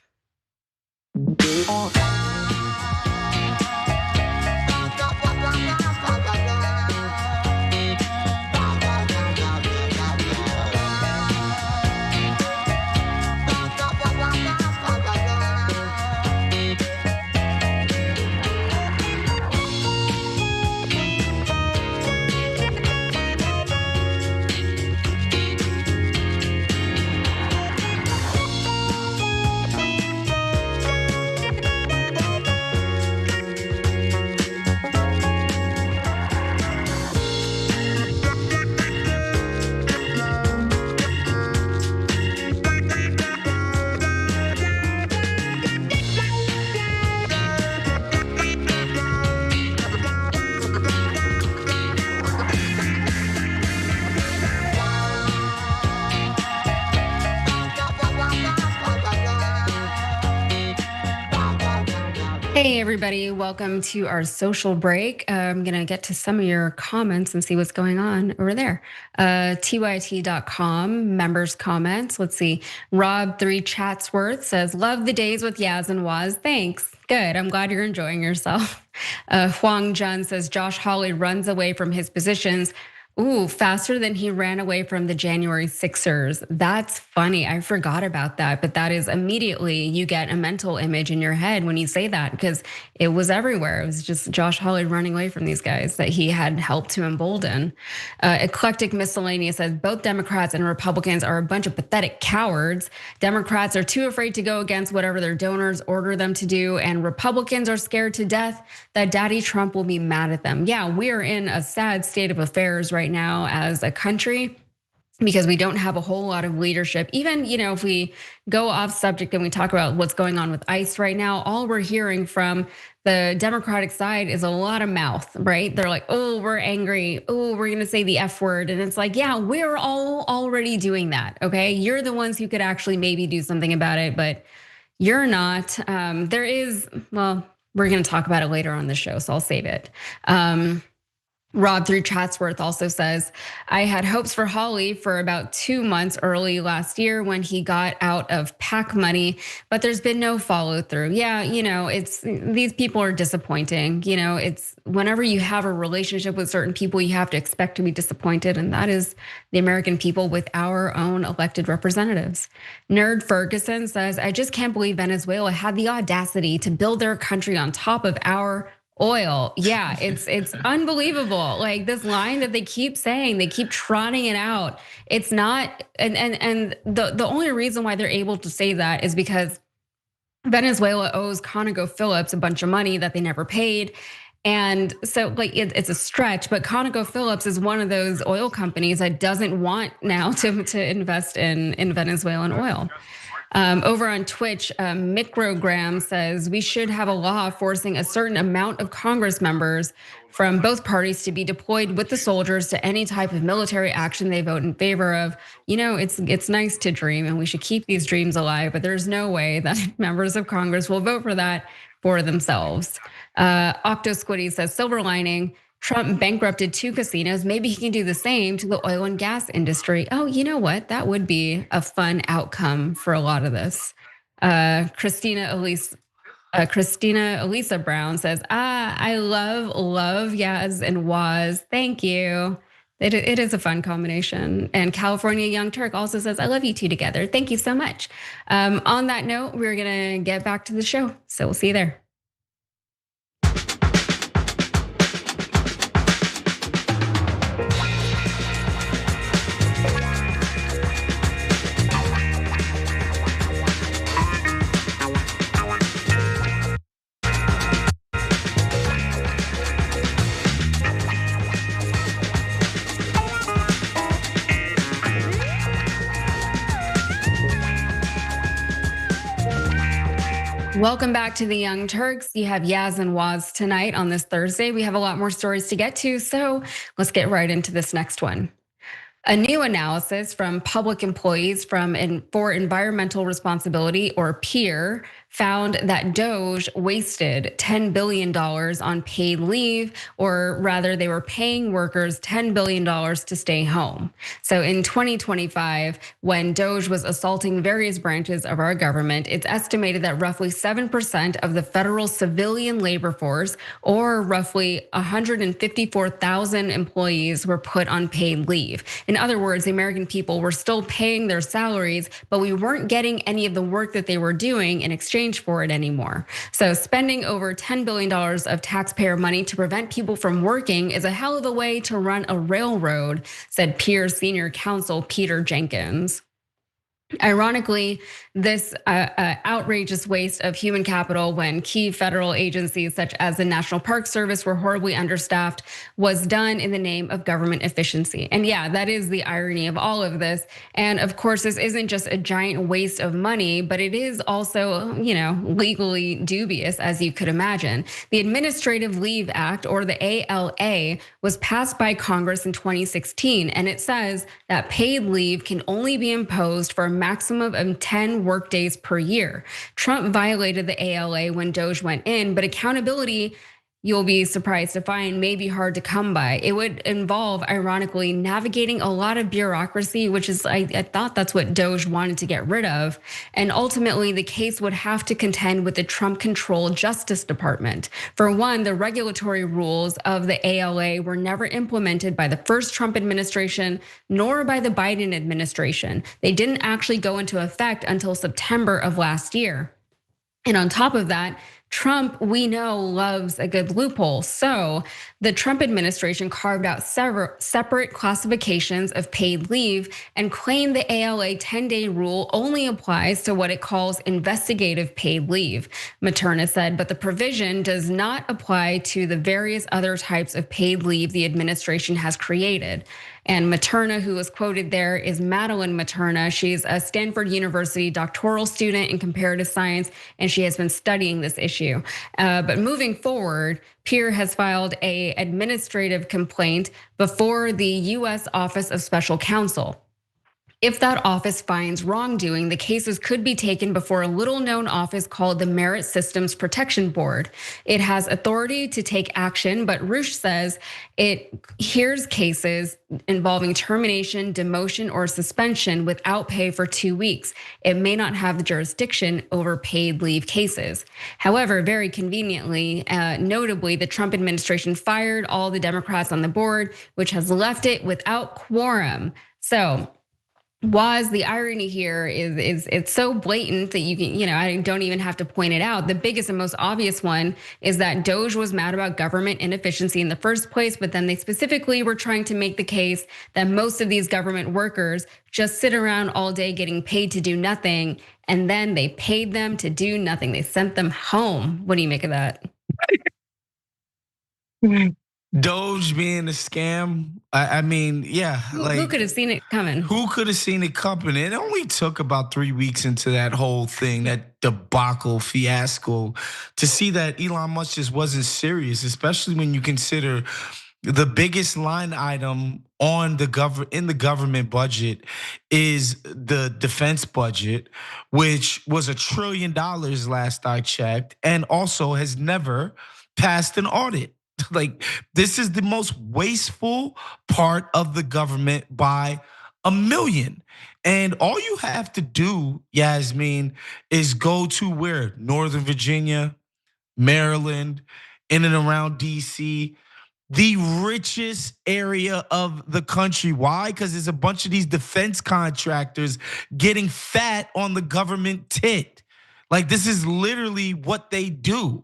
Hey everybody, welcome to our social break. I'm gonna get to some of your comments and see what's going on over there. TYT.com, members comments. Let's see, Rob3 Chatsworth says, love the days with Yaz and Waz, thanks. Good, I'm glad you're enjoying yourself. Huang Jun says, Josh Hawley runs away from his positions. Ooh, faster than he ran away from the January 6ers. That's funny, I forgot about that. But that is immediately, you get a mental image in your head when you say that, because it was everywhere. It was just Josh Hawley running away from these guys that he had helped to embolden. Eclectic Miscellaneous says, both Democrats and Republicans are a bunch of pathetic cowards. Democrats are too afraid to go against whatever their donors order them to do, and Republicans are scared to death that Daddy Trump will be mad at them. Yeah, we are in a sad state of affairs right now as a country, because we don't have a whole lot of leadership. Even, if we go off subject and we talk about what's going on with ICE right now, all we're hearing from the Democratic side is a lot of mouth, right? They're like, oh, we're angry. Oh, we're gonna say the F word. And it's like, yeah, we're all already doing that, okay? You're the ones who could actually maybe do something about it, but you're not. There is, well, we're gonna talk about it later on the show, so I'll save it. Rob3 Chatsworth also says, I had hopes for Hawley for about 2 months early last year when he got out of PAC money, but there's been no follow through. Yeah, it's, these people are disappointing. It's whenever you have a relationship with certain people, you have to expect to be disappointed. And that is the American people with our own elected representatives. Nerd Ferguson says, I just can't believe Venezuela had the audacity to build their country on top of our oil. Yeah, it's unbelievable. Like this line that they keep saying, they keep trotting it out. It's not, and the only reason why they're able to say that is because Venezuela owes ConocoPhillips a bunch of money that they never paid. And so like it's a stretch, but ConocoPhillips is one of those oil companies that doesn't want now to invest in Venezuelan oil. Over on Twitch, Microgram says we should have a law forcing a certain amount of Congress members from both parties to be deployed with the soldiers to any type of military action they vote in favor of. It's nice to dream, and we should keep these dreams alive, but there's no way that members of Congress will vote for that for themselves. Octo Squiddy says, silver lining, Trump bankrupted 2 casinos. Maybe he can do the same to the oil and gas industry. Oh, you know what? That would be a fun outcome for a lot of this. Christina Elisa Brown says, I love Yaz and Waz. Thank you. It is a fun combination. And California Young Turk also says, I love you two together. Thank you so much. On that note, we're gonna get back to the show. So we'll see you there. Welcome back to the Young Turks. You have Yaz and Waz tonight on this Thursday. We have a lot more stories to get to, so let's get right into this next one. A new analysis from public employees for environmental responsibility, or PEER, found that Doge wasted $10 billion on paid leave, or rather they were paying workers $10 billion to stay home. So in 2025, when Doge was assaulting various branches of our government, it's estimated that roughly 7% of the federal civilian labor force, or roughly 154,000 employees, were put on paid leave. In other words, the American people were still paying their salaries, but we weren't getting any of the work that they were doing in exchange for it anymore. So spending over $10 billion of taxpayer money to prevent people from working is a hell of a way to run a railroad, said PEER senior counsel Peter Jenkins. Ironically, this outrageous waste of human capital when key federal agencies such as the National Park Service were horribly understaffed was done in the name of government efficiency. And yeah, that is the irony of all of this. And of course, this isn't just a giant waste of money, but it is also, legally dubious, as you could imagine. The Administrative Leave Act, or the ALA, was passed by Congress in 2016, and it says that paid leave can only be imposed for a maximum of 10 work days per year. Trump violated the ALA when Doge went in, but accountability, you'll be surprised to find, may be hard to come by. It would involve, ironically, navigating a lot of bureaucracy, which is, I thought that's what Doge wanted to get rid of. And ultimately, the case would have to contend with the Trump-controlled Justice Department. For one, the regulatory rules of the ALA were never implemented by the first Trump administration, nor by the Biden administration. They didn't actually go into effect until September of last year. And on top of that, Trump, we know, loves a good loophole. So the Trump administration carved out separate classifications of paid leave and claimed the ALA 10-day rule only applies to what it calls investigative paid leave, Materna said, but the provision does not apply to the various other types of paid leave the administration has created. And Materna, who was quoted there, is Madeline Materna. She's a Stanford University doctoral student in comparative science, and she has been studying this issue. But moving forward, PEER has filed an administrative complaint before the US Office of Special Counsel. If that office finds wrongdoing, the cases could be taken before a little-known office called the Merit Systems Protection Board. It has authority to take action, but Roosh says it hears cases involving termination, demotion, or suspension without pay for 2 weeks. It may not have the jurisdiction over paid leave cases. However, very conveniently, notably, the Trump administration fired all the Democrats on the board, which has left it without quorum. So, the irony here is it's so blatant that you can, I don't even have to point it out. The biggest and most obvious one is that Doge was mad about government inefficiency in the first place, but then they specifically were trying to make the case that most of these government workers just sit around all day getting paid to do nothing, and then they paid them to do nothing. They sent them home. What do you make of that? Doge being a scam. I mean, yeah. Who could have seen it coming? Who could have seen it coming? It only took about 3 weeks into that whole thing, that debacle, fiasco, to see that Elon Musk just wasn't serious, especially when you consider the biggest line item on in the government budget is the defense budget, which was $1 trillion last I checked, and also has never passed an audit. Like, this is the most wasteful part of the government by a million. And all you have to do, Yasmin, is go to where? Northern Virginia, Maryland, in and around DC, the richest area of the country. Why? Because there's a bunch of these defense contractors getting fat on the government tit. Like, this is literally what they do.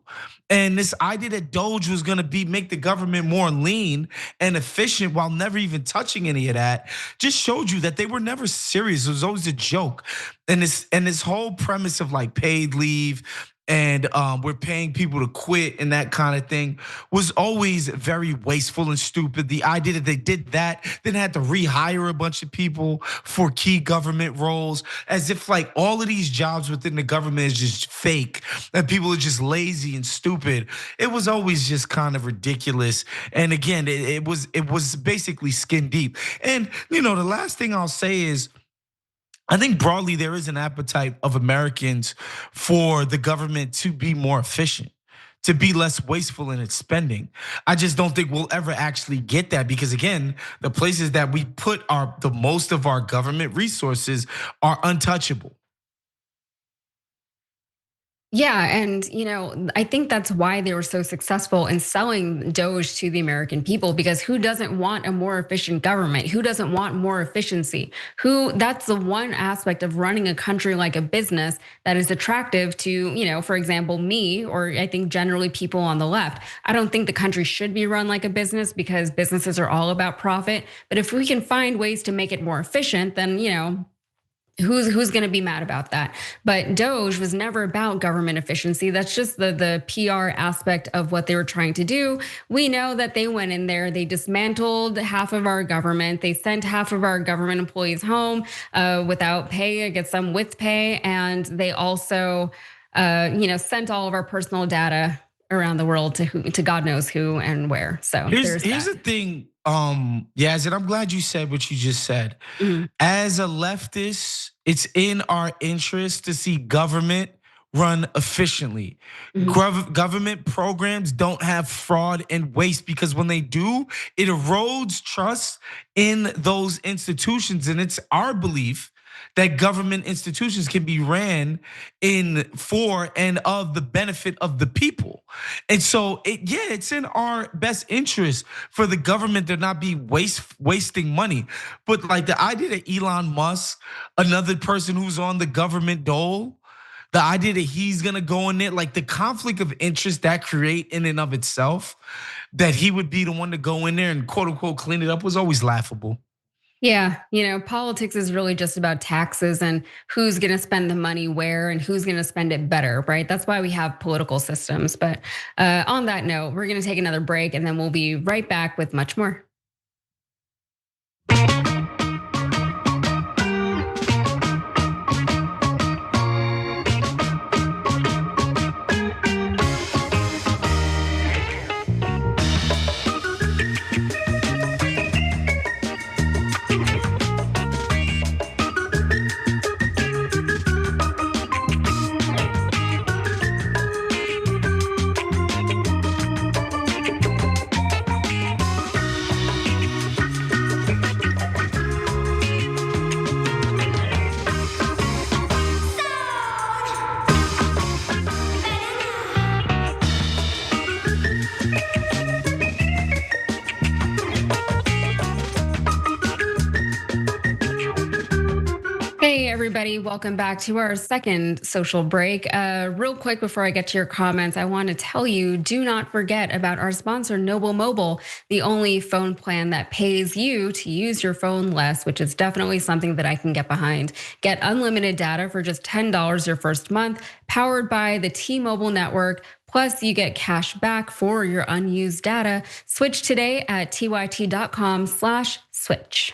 And this idea that Doge was gonna make the government more lean and efficient while never even touching any of that just showed you that they were never serious. It was always a joke. And this whole premise of like paid leave and we're paying people to quit and that kind of thing was always very wasteful and stupid. The idea that they did that, then had to rehire a bunch of people for key government roles, as if like all of these jobs within the government is just fake and people are just lazy and stupid. It was always just kind of ridiculous. And again, it was basically skin deep. And the last thing I'll say is, I think broadly there is an appetite of Americans for the government to be more efficient, to be less wasteful in its spending. I just don't think we'll ever actually get that because again, the places that we put the most of our government resources are untouchable. Yeah, and I think that's why they were so successful in selling Doge to the American people, because who doesn't want a more efficient government? Who doesn't want more efficiency? That's the one aspect of running a country like a business that is attractive to, for example, me, or I think generally people on the left. I don't think the country should be run like a business because businesses are all about profit. But if we can find ways to make it more efficient, then, who's going to be mad about that? But Doge was never about government efficiency. That's just the PR aspect of what they were trying to do. We know that they went in there, they dismantled half of our government, they sent half of our government employees home without pay, I guess some with pay, and they also sent all of our personal data around the world to God knows who and where. So here's the thing. Yaz, and I'm glad you said what you just said. Mm-hmm. As a leftist, it's in our interest to see government run efficiently. Mm-hmm. Government programs don't have fraud and waste because when they do, it erodes trust in those institutions. And it's our belief that government institutions can be ran for and of the benefit of the people. And so it's in our best interest for the government to not be wasting money. But like the idea that Elon Musk, another person who's on the government dole, the idea that he's gonna go in there, like the conflict of interest that create in and of itself, that he would be the one to go in there and quote unquote clean it up was always laughable. Yeah, politics is really just about taxes and who's gonna spend the money where and who's gonna spend it better, right? That's why we have political systems. But on that note, we're gonna take another break and then we'll be right back with much more. Hey everybody, welcome back to our second social break. Real quick before I get to your comments, I want to tell you, do not forget about our sponsor, Noble Mobile, the only phone plan that pays you to use your phone less, which is definitely something that I can get behind. Get unlimited data for just $10 your first month, powered by the T-Mobile network. Plus, you get cash back for your unused data. Switch today at tyt.com/switch.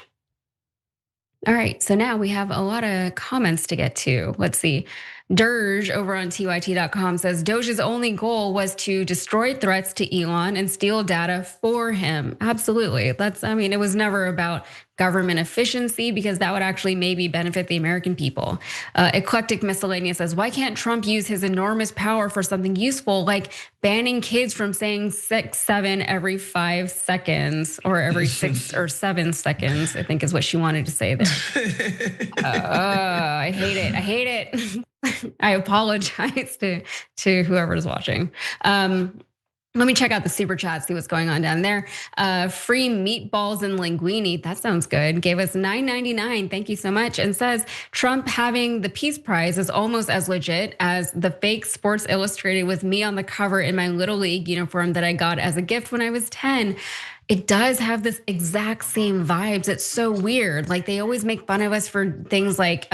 All right, so now we have a lot of comments to get to. Let's see. Dirge over on tyt.com says Doge's only goal was to destroy threats to Elon and steal data for him. Absolutely. It was never about government efficiency because that would actually maybe benefit the American people. Eclectic Miscellaneous says, why can't Trump use his enormous power for something useful like banning kids from saying 6, 7 every 5 seconds or every 6 or 7 seconds, I think is what she wanted to say there. I hate it. I hate it. I apologize to whoever's watching. Let me check out the super chat, see what's going on down there. Free meatballs and linguine, that sounds good. Gave us $9.99, thank you so much. And says Trump having the Peace Prize is almost as legit as the fake Sports Illustrated with me on the cover in my Little League uniform that I got as a gift when I was 10. It does have this exact same vibes. It's so weird. Like they always make fun of us for things like,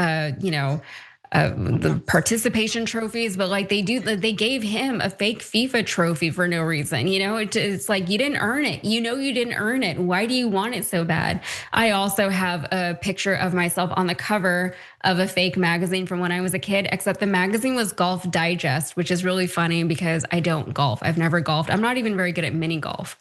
the participation trophies, but like they gave him a fake FIFA trophy for no reason. It's like you didn't earn it. You didn't earn it. Why do you want it so bad? I also have a picture of myself on the cover of a fake magazine from when I was a kid, except the magazine was Golf Digest, which is really funny because I don't golf. I've never golfed. I'm not even very good at mini golf.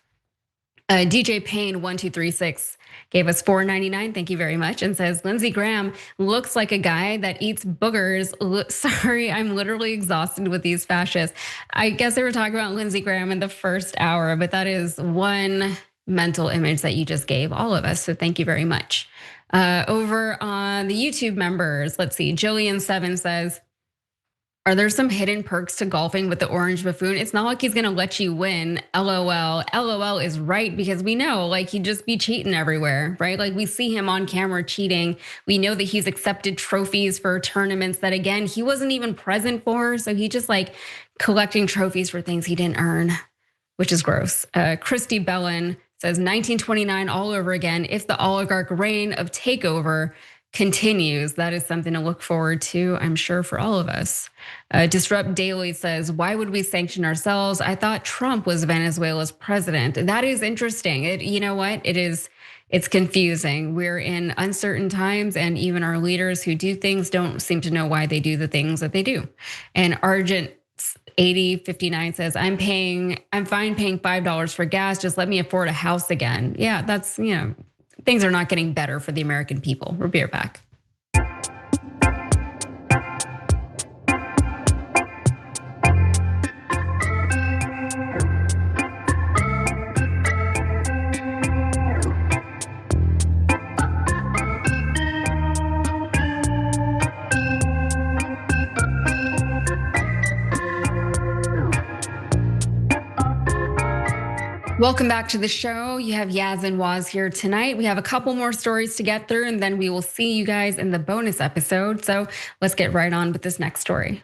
DJ Payne 1236 gave us $4.99. Thank you very much, and says Lindsey Graham looks like a guy that eats boogers. Sorry, I'm literally exhausted with these fascists. I guess they were talking about Lindsey Graham in the first hour, but that is one mental image that you just gave all of us. So thank you very much. Over on the YouTube members, let's see. Jillian7 says, are there some hidden perks to golfing with the orange buffoon? It's not like he's gonna let you win, LOL. LOL is right, because we know like he'd just be cheating everywhere, right? Like we see him on camera cheating. We know that he's accepted trophies for tournaments that, again, he wasn't even present for. So he just like collecting trophies for things he didn't earn, which is gross. Kristi Bellin says 1929 all over again. If the oligarch reign of takeover continues, that is something to look forward to, I'm sure, for all of us. Disrupt Daily says, why would we sanction ourselves? I thought Trump was Venezuela's president. That is interesting. You know what? It's confusing. We're in uncertain times, and even our leaders who do things don't seem to know why they do the things that they do. And Argent 8059 says, I'm fine paying $5 for gas. Just let me afford a house again. Yeah, that's, things are not getting better for the American people. We'll be right back. Welcome back to the show. You have Yaz and Waz here tonight. We have a couple more stories to get through, and then we will see you guys in the bonus episode. So let's get right on with this next story.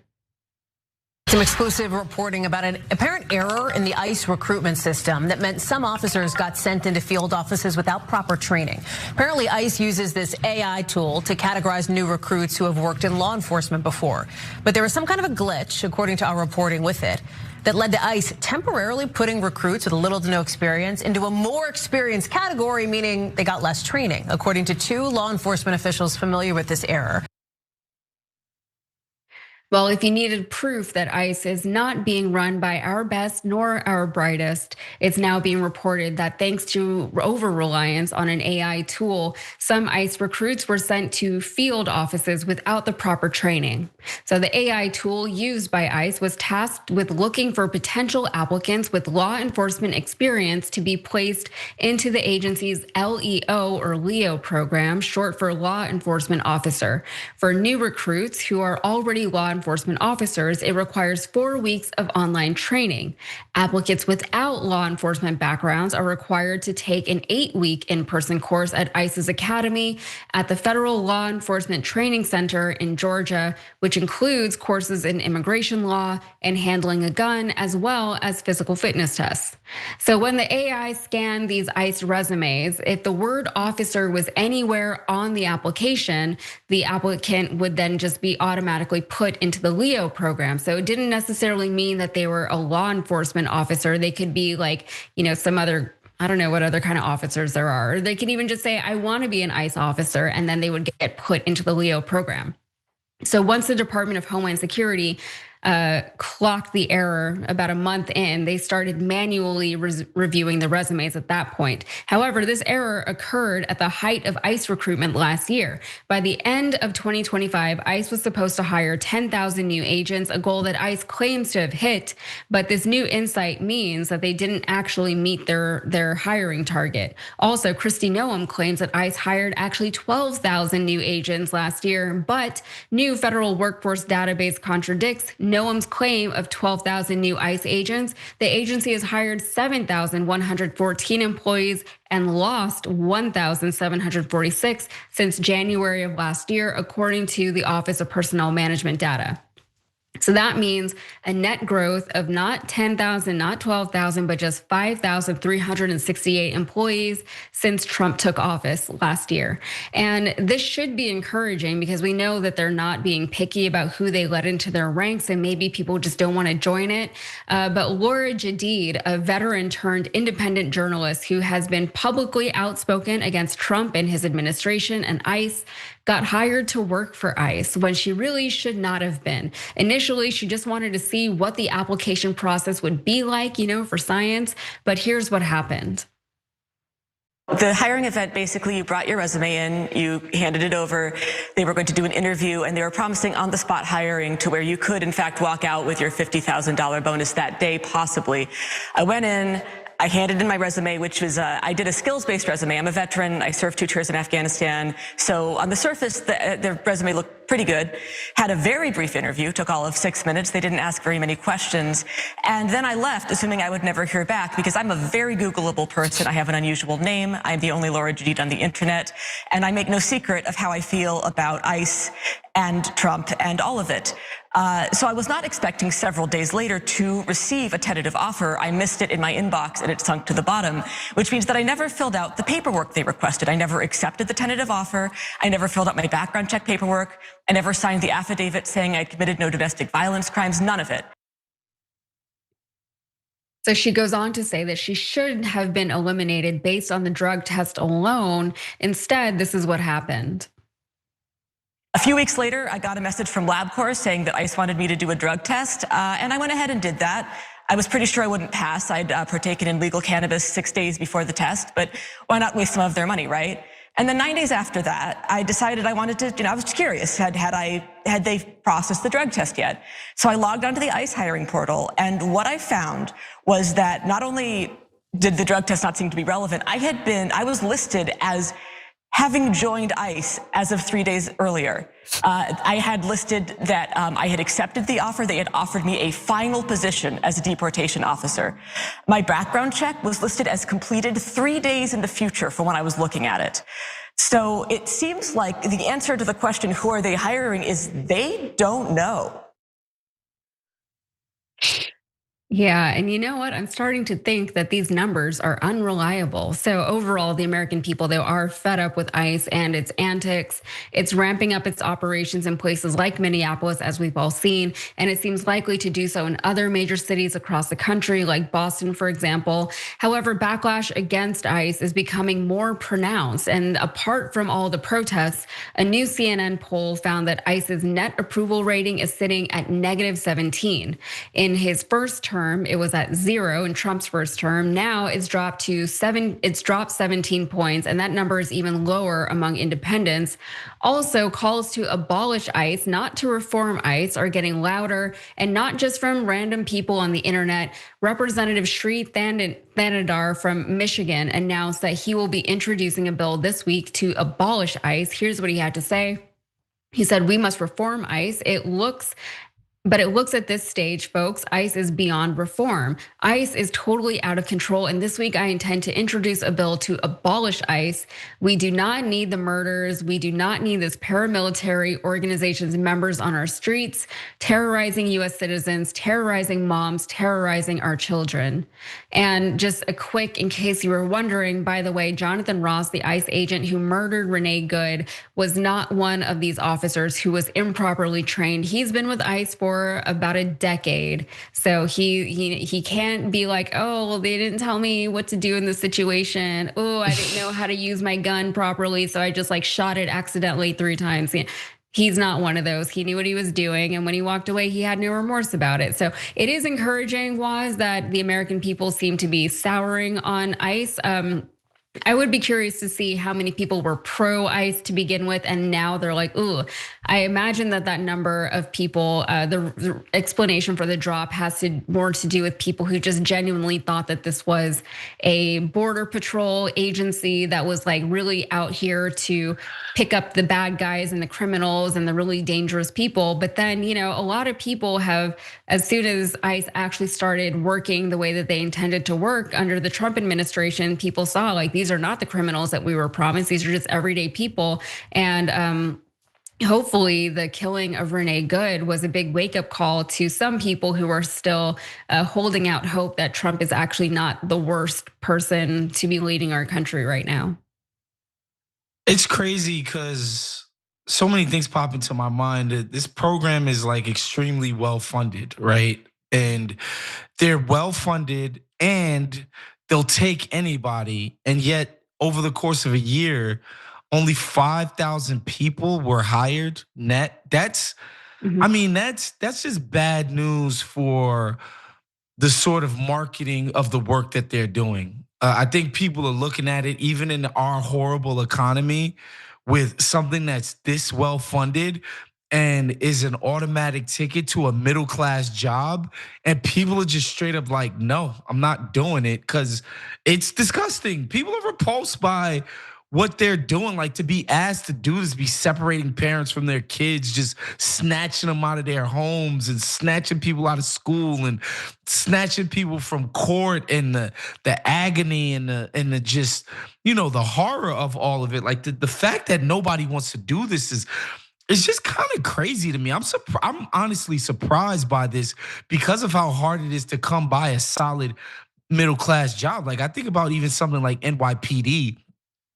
Some exclusive reporting about an apparent error in the ICE recruitment system that meant some officers got sent into field offices without proper training. Apparently, ICE uses this AI tool to categorize new recruits who have worked in law enforcement before. But there was some kind of a glitch, according to our reporting with it, that led to ICE temporarily putting recruits with little to no experience into a more experienced category, meaning they got less training, according to two law enforcement officials familiar with this error. Well, if you needed proof that ICE is not being run by our best nor our brightest, it's now being reported that thanks to over-reliance on an AI tool, some ICE recruits were sent to field offices without the proper training. So the AI tool used by ICE was tasked with looking for potential applicants with law enforcement experience to be placed into the agency's LEO or LEO program, short for law enforcement officer. For new recruits who are already law enforcement officers, it requires 4 weeks of online training. Applicants without law enforcement backgrounds are required to take an 8-week in-person course at ICE's Academy at the Federal Law Enforcement Training Center in Georgia, which includes courses in immigration law and handling a gun, as well as physical fitness tests. So when the AI scanned these ICE resumes, if the word officer was anywhere on the application, the applicant would then just be automatically put into the LEO program. So it didn't necessarily mean that they were a law enforcement officer. They could be like, some other, I don't know what other kind of officers there are. Or they could even just say, I want to be an ICE officer, and then they would get put into the LEO program. So once the Department of Homeland Security clocked the error about a month in, they started manually reviewing the resumes at that point. However, this error occurred at the height of ICE recruitment last year. By the end of 2025, ICE was supposed to hire 10,000 new agents, a goal that ICE claims to have hit. But this new insight means that they didn't actually meet their hiring target. Also, Kristi Noem claims that ICE hired actually 12,000 new agents last year, but new federal workforce database contradicts Noem's claim of 12,000 new ICE agents. The agency has hired 7,114 employees and lost 1,746 since January of last year, according to the Office of Personnel Management data. So that means a net growth of not 10,000, not 12,000, but just 5,368 employees since Trump took office last year. And this should be encouraging because we know that they're not being picky about who they let into their ranks, and maybe people just don't want to join it. But Laura Jadid, a veteran turned independent journalist who has been publicly outspoken against Trump and his administration and ICE, got hired to work for ICE when she really should not have been. Initially, she just wanted to see what the application process would be like, for science, but here's what happened. The hiring event, basically, you brought your resume in, you handed it over, they were going to do an interview, and they were promising on-the-spot hiring to where you could, in fact, walk out with your $50,000 bonus that day, possibly. I went in, I handed in my resume, which was, I did a skills-based resume. I'm a veteran, I served 2 tours in Afghanistan. So on the surface, the resume looked pretty good. Had a very brief interview, took all of 6 minutes. They didn't ask very many questions. And then I left, assuming I would never hear back, because I'm a very Googleable person. I have an unusual name. I'm the only Laura Jadid on the internet. And I make no secret of how I feel about ICE and Trump and all of it. So I was not expecting several days later to receive a tentative offer. I missed it in my inbox and it sunk to the bottom, which means that I never filled out the paperwork they requested. I never accepted the tentative offer. I never filled out my background check paperwork. I never signed the affidavit saying I committed no domestic violence crimes, none of it. So she goes on to say that she should have been eliminated based on the drug test alone. Instead, this is what happened. A few weeks later, I got a message from LabCorp saying that ICE wanted me to do a drug test, and I went ahead and did that. I was pretty sure I wouldn't pass. I'd partaken in legal cannabis 6 days before the test, but why not waste some of their money, right? And then 9 days after that, I decided I wanted to, I was curious, had they processed the drug test yet? So I logged onto the ICE hiring portal, and what I found was that not only did the drug test not seem to be relevant, I was listed as having joined ICE as of 3 days earlier. I had listed that I had accepted the offer. They had offered me a final position as a deportation officer. My background check was listed as completed 3 days in the future from when I was looking at it. So it seems like the answer to the question, who are they hiring, is they don't know. Yeah, and you know what? I'm starting to think that these numbers are unreliable. So overall, the American people, they are fed up with ICE and its antics. It's ramping up its operations in places like Minneapolis, as we've all seen, and it seems likely to do so in other major cities across the country, like Boston, for example. However, backlash against ICE is becoming more pronounced. And apart from all the protests, a new CNN poll found that ICE's net approval rating is sitting at -17. In his first term, it was at 0 in Trump's first term. Now it's dropped to 7. It's dropped 17 points, and that number is even lower among independents. Also, calls to abolish ICE, not to reform ICE, are getting louder, and not just from random people on the internet. Representative Sri Thanadar from Michigan announced that he will be introducing a bill this week to abolish ICE. Here's what he had to say. He said, "We must reform ICE. But it looks at this stage, folks, ICE is beyond reform. ICE is totally out of control. And this week I intend to introduce a bill to abolish ICE. We do not need the murders. We do not need this paramilitary organization's members on our streets, terrorizing US citizens, terrorizing moms, terrorizing our children." And just a quick, in case you were wondering, by the way, Jonathan Ross, the ICE agent who murdered Renee Good, was not one of these officers who was improperly trained. He's been with ICE for about a decade. So he can't be like, "Oh, well, they didn't tell me what to do in this situation. Oh, I didn't know how to use my gun properly, so I just shot it accidentally 3 times." He's not one of those. He knew what he was doing, and when he walked away, he had no remorse about it. So it is encouraging, Waz, that the American people seem to be souring on ICE. I would be curious to see how many people were pro-ICE to begin with, and now they're like, ooh. I imagine that number of people, the explanation for the drop has more to do with people who just genuinely thought that this was a border patrol agency that was really out here to pick up the bad guys and the criminals and the really dangerous people. But then, a lot of people have, as soon as ICE actually started working the way that they intended to work under the Trump administration, people saw these are not the criminals that we were promised. These are just everyday people. And hopefully the killing of Renee Good was a big wake-up call to some people who are still holding out hope that Trump is actually not the worst person to be leading our country right now. It's crazy because so many things pop into my mind. This program is like extremely well funded, right? And they're well funded and they'll take anybody. And yet over the course of a year, only 5,000 people were hired net. That's, I mean, that's just bad news for the sort of marketing of the work that they're doing. I think people are looking at it, even in our horrible economy, with something that's this well funded and is an automatic ticket to a middle class job. And people are just straight up like, no, I'm not doing it because it's disgusting. People are repulsed by what they're doing, like to be asked to do this, be separating parents from their kids, just snatching them out of their homes and snatching people out of school and snatching people from court, and the agony and the just, the horror of all of it. Like the fact that nobody wants to do this is, it's just kind of crazy to me. I'm honestly surprised by this because of how hard it is to come by a solid middle class job. Like I think about even something like NYPD.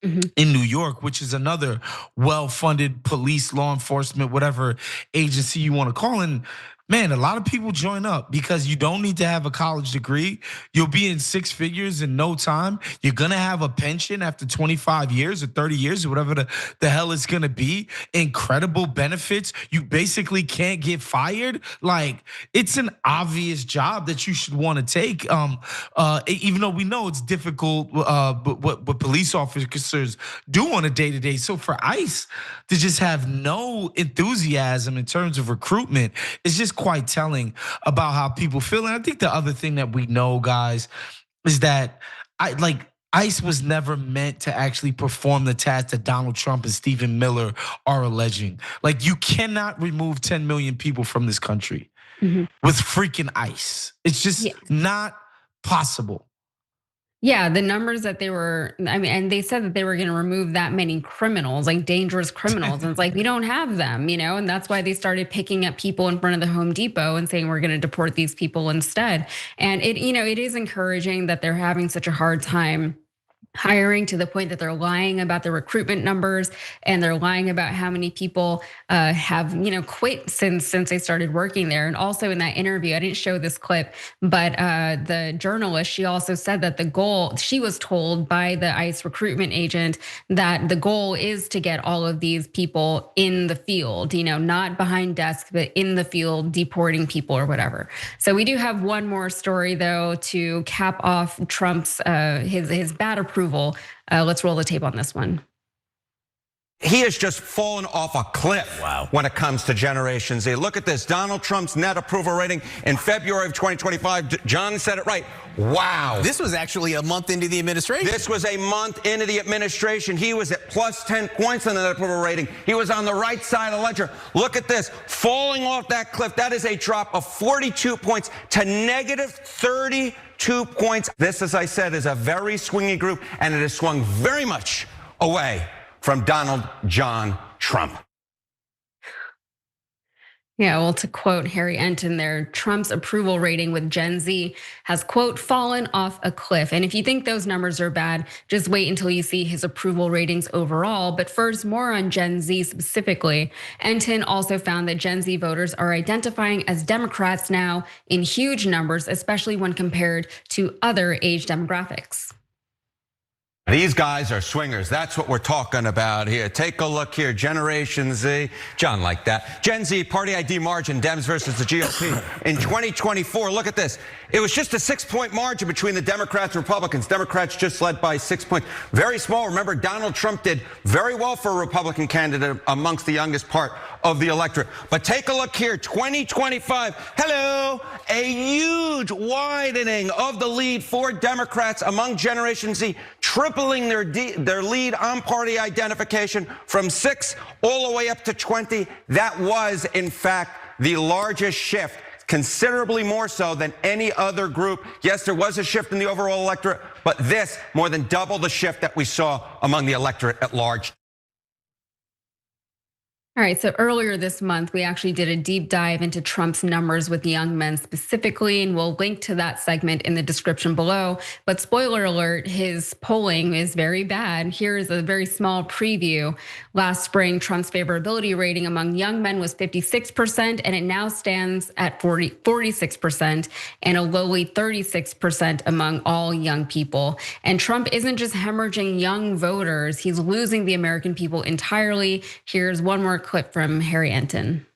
In New York, which is another well-funded police, law enforcement, whatever agency you want to call in. Man, a lot of people join up because you don't need to have a college degree. You'll be in six figures in no time. You're gonna have a pension after 25 years or 30 years or whatever the hell it's gonna be. Incredible benefits. You basically can't get fired. Like, it's an obvious job that you should wanna take. Even though we know it's difficult, but what police officers do on a day-to-day. So for ICE to just have no enthusiasm in terms of recruitment, it's just quite telling about how people feel. And I think the other thing that we know, guys, is that ICE was never meant to actually perform the task that Donald Trump and Stephen Miller are alleging. Like, you cannot remove 10 million people from this country with freaking ICE. It's just not possible. Yeah, the numbers that they were, and they said that they were gonna remove that many criminals, like dangerous criminals. And it's like, we don't have them, and that's why they started picking up people in front of the Home Depot and saying, we're gonna deport these people instead. And it is encouraging that they're having such a hard time hiring, to the point that they're lying about the recruitment numbers, and they're lying about how many people have quit since they started working there. And also in that interview, I didn't show this clip, but the journalist, she also said that the goal, she was told by the ICE recruitment agent that the goal is to get all of these people in the field, not behind desks, but in the field deporting people or whatever. So we do have one more story though to cap off Trump's his bad approval. Let's roll the tape on this one. He has just fallen off a cliff when it comes to Generation Z. Look at this, Donald Trump's net approval rating in February of 2025. John said it right. Wow. This was actually a month into the administration. This was a month into the administration. He was at plus 10 points on the net approval rating. He was on the right side of the ledger. Look at this, falling off that cliff. That is a drop of 42 points to negative 32 points. This, as I said, is a very swingy group, and it has swung very much away from Donald John Trump. Yeah, well, to quote Harry Enton there, Trump's approval rating with Gen Z has, quote, fallen off a cliff. And if you think those numbers are bad, just wait until you see his approval ratings overall. But first, more on Gen Z specifically. Enton also found that Gen Z voters are identifying as Democrats now in huge numbers, especially when compared to other age demographics. These guys are swingers. That's what we're talking about here. Take a look here, Generation Z. John liked that. Gen Z party ID margin, Dems versus the GOP. In 2024, look at this. It was just a 6-point margin between the Democrats and Republicans. Democrats just led by 6 points. Very small. Remember, Donald Trump did very well for a Republican candidate amongst the youngest part of the electorate. But take a look here, 2025. Hello, a huge widening of the lead for Democrats among Generation Z, tripling their lead on party identification from 6 all the way up to 20. That was, in fact, the largest shift, considerably more so than any other group. Yes, there was a shift in the overall electorate, but this more than double the shift that we saw among the electorate at large. All right, so earlier this month, we actually did a deep dive into Trump's numbers with young men specifically, and we'll link to that segment in the description below. But spoiler alert, his polling is very bad. Here is a very small preview. Last spring, Trump's favorability rating among young men was 56%, and it now stands at 46%, and a lowly 36% among all young people. And Trump isn't just hemorrhaging young voters, he's losing the American people entirely. Here's one more clip from Harry Enton.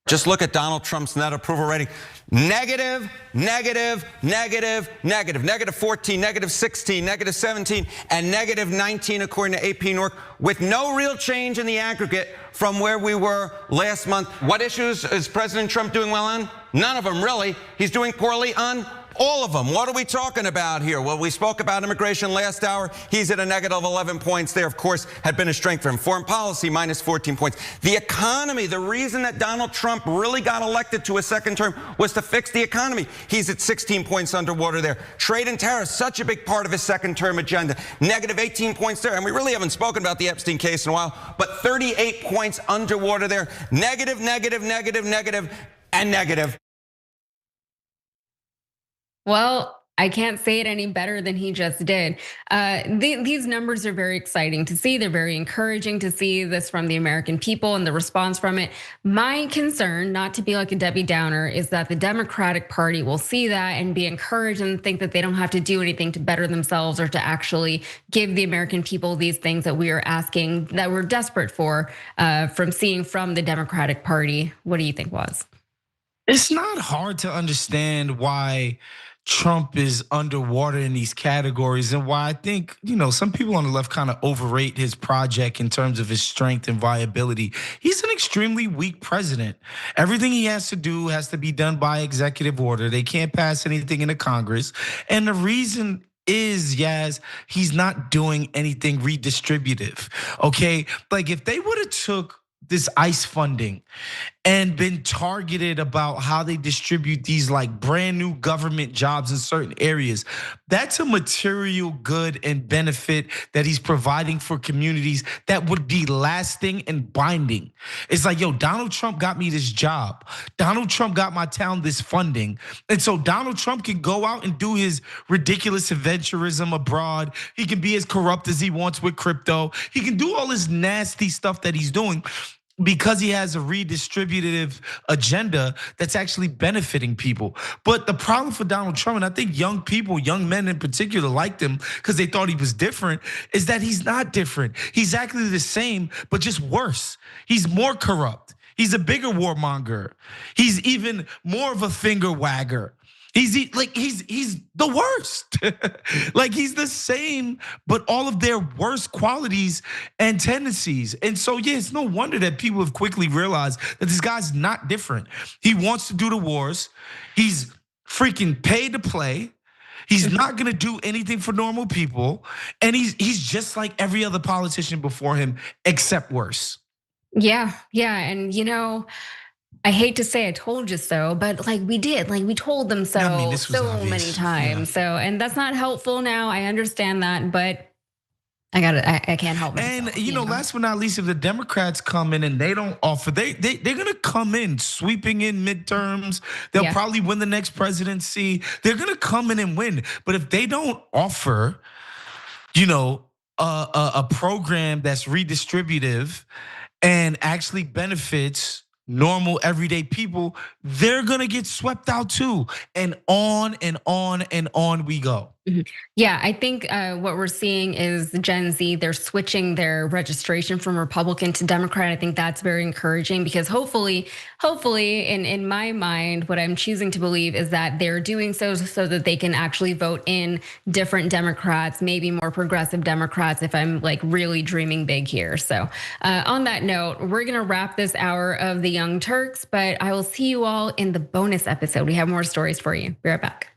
Just look at Donald Trump's net approval rating. Negative, negative, negative, negative. Negative 14, negative 16, negative 17, and negative 19 according to AP North, with no real change in the aggregate from where we were last month. What issues is President Trump doing well on? None of them, really. He's doing poorly on all of them. What are we talking about here? Well, we spoke about immigration last hour. He's at a negative 11 points there, of course, had been a strength for him. Foreign policy, minus 14 points. The economy, the reason that Donald Trump really got elected to a second term was to fix the economy. He's at 16 points underwater there. Trade and tariffs, such a big part of his second term agenda. Negative 18 points there. And we really haven't spoken about the Epstein case in a while, but 38 points underwater there. Negative, negative, negative, negative, and negative. Well, I can't say it any better than he just did. These numbers are very exciting to see. They're very encouraging to see this from the American people and the response from it. My concern, not to be like a Debbie Downer, is that the Democratic Party will see that and be encouraged and think that they don't have to do anything to better themselves or to actually give the American people these things that we are asking, that we're desperate for, from seeing from the Democratic Party. What do you think, Waz? It's not hard to understand why Trump is underwater in these categories, and why I think, some people on the left kind of overrate his project in terms of his strength and viability. He's an extremely weak president. Everything he has to do has to be done by executive order. They can't pass anything into Congress. And the reason is, Yaz, he's not doing anything redistributive, okay? Like if they would have took this ICE funding and been targeted about how they distribute these like brand new government jobs in certain areas, that's a material good and benefit that he's providing for communities that would be lasting and binding. It's like, yo, Donald Trump got me this job. Donald Trump got my town this funding. And so Donald Trump can go out and do his ridiculous adventurism abroad. He can be as corrupt as he wants with crypto. He can do all this nasty stuff that he's doing because he has a redistributive agenda that's actually benefiting people. But the problem for Donald Trump, and I think young people, young men in particular, liked him because they thought he was different, is that he's not different. He's exactly the same, but just worse. He's more corrupt. He's a bigger warmonger. He's even more of a finger wagger. He's the worst. Like he's the same, but all of their worst qualities and tendencies. And so, yeah, it's no wonder that people have quickly realized that this guy's not different. He wants to do the wars. He's freaking paid to play. He's not gonna do anything for normal people. And he's just like every other politician before him, except worse. Yeah, and I hate to say I told you so, but like we did, like we told them so many times. So, and that's not helpful now. I understand that, but I can't help myself. And last but not least, if the Democrats come in and they don't offer, they're gonna come in sweeping in midterms. They'll probably win the next presidency. They're gonna come in and win. But if they don't offer, a program that's redistributive and actually benefits normal everyday people, they're gonna get swept out too. And on and on and on we go. Yeah, I think what we're seeing is Gen Z, they're switching their registration from Republican to Democrat. I think that's very encouraging because hopefully, in my mind, what I'm choosing to believe is that they're doing so that they can actually vote in different Democrats, maybe more progressive Democrats, if I'm like really dreaming big here. So on that note, we're gonna wrap this hour of the Young Turks, but I will see you all in the bonus episode. We have more stories for you. Be right back.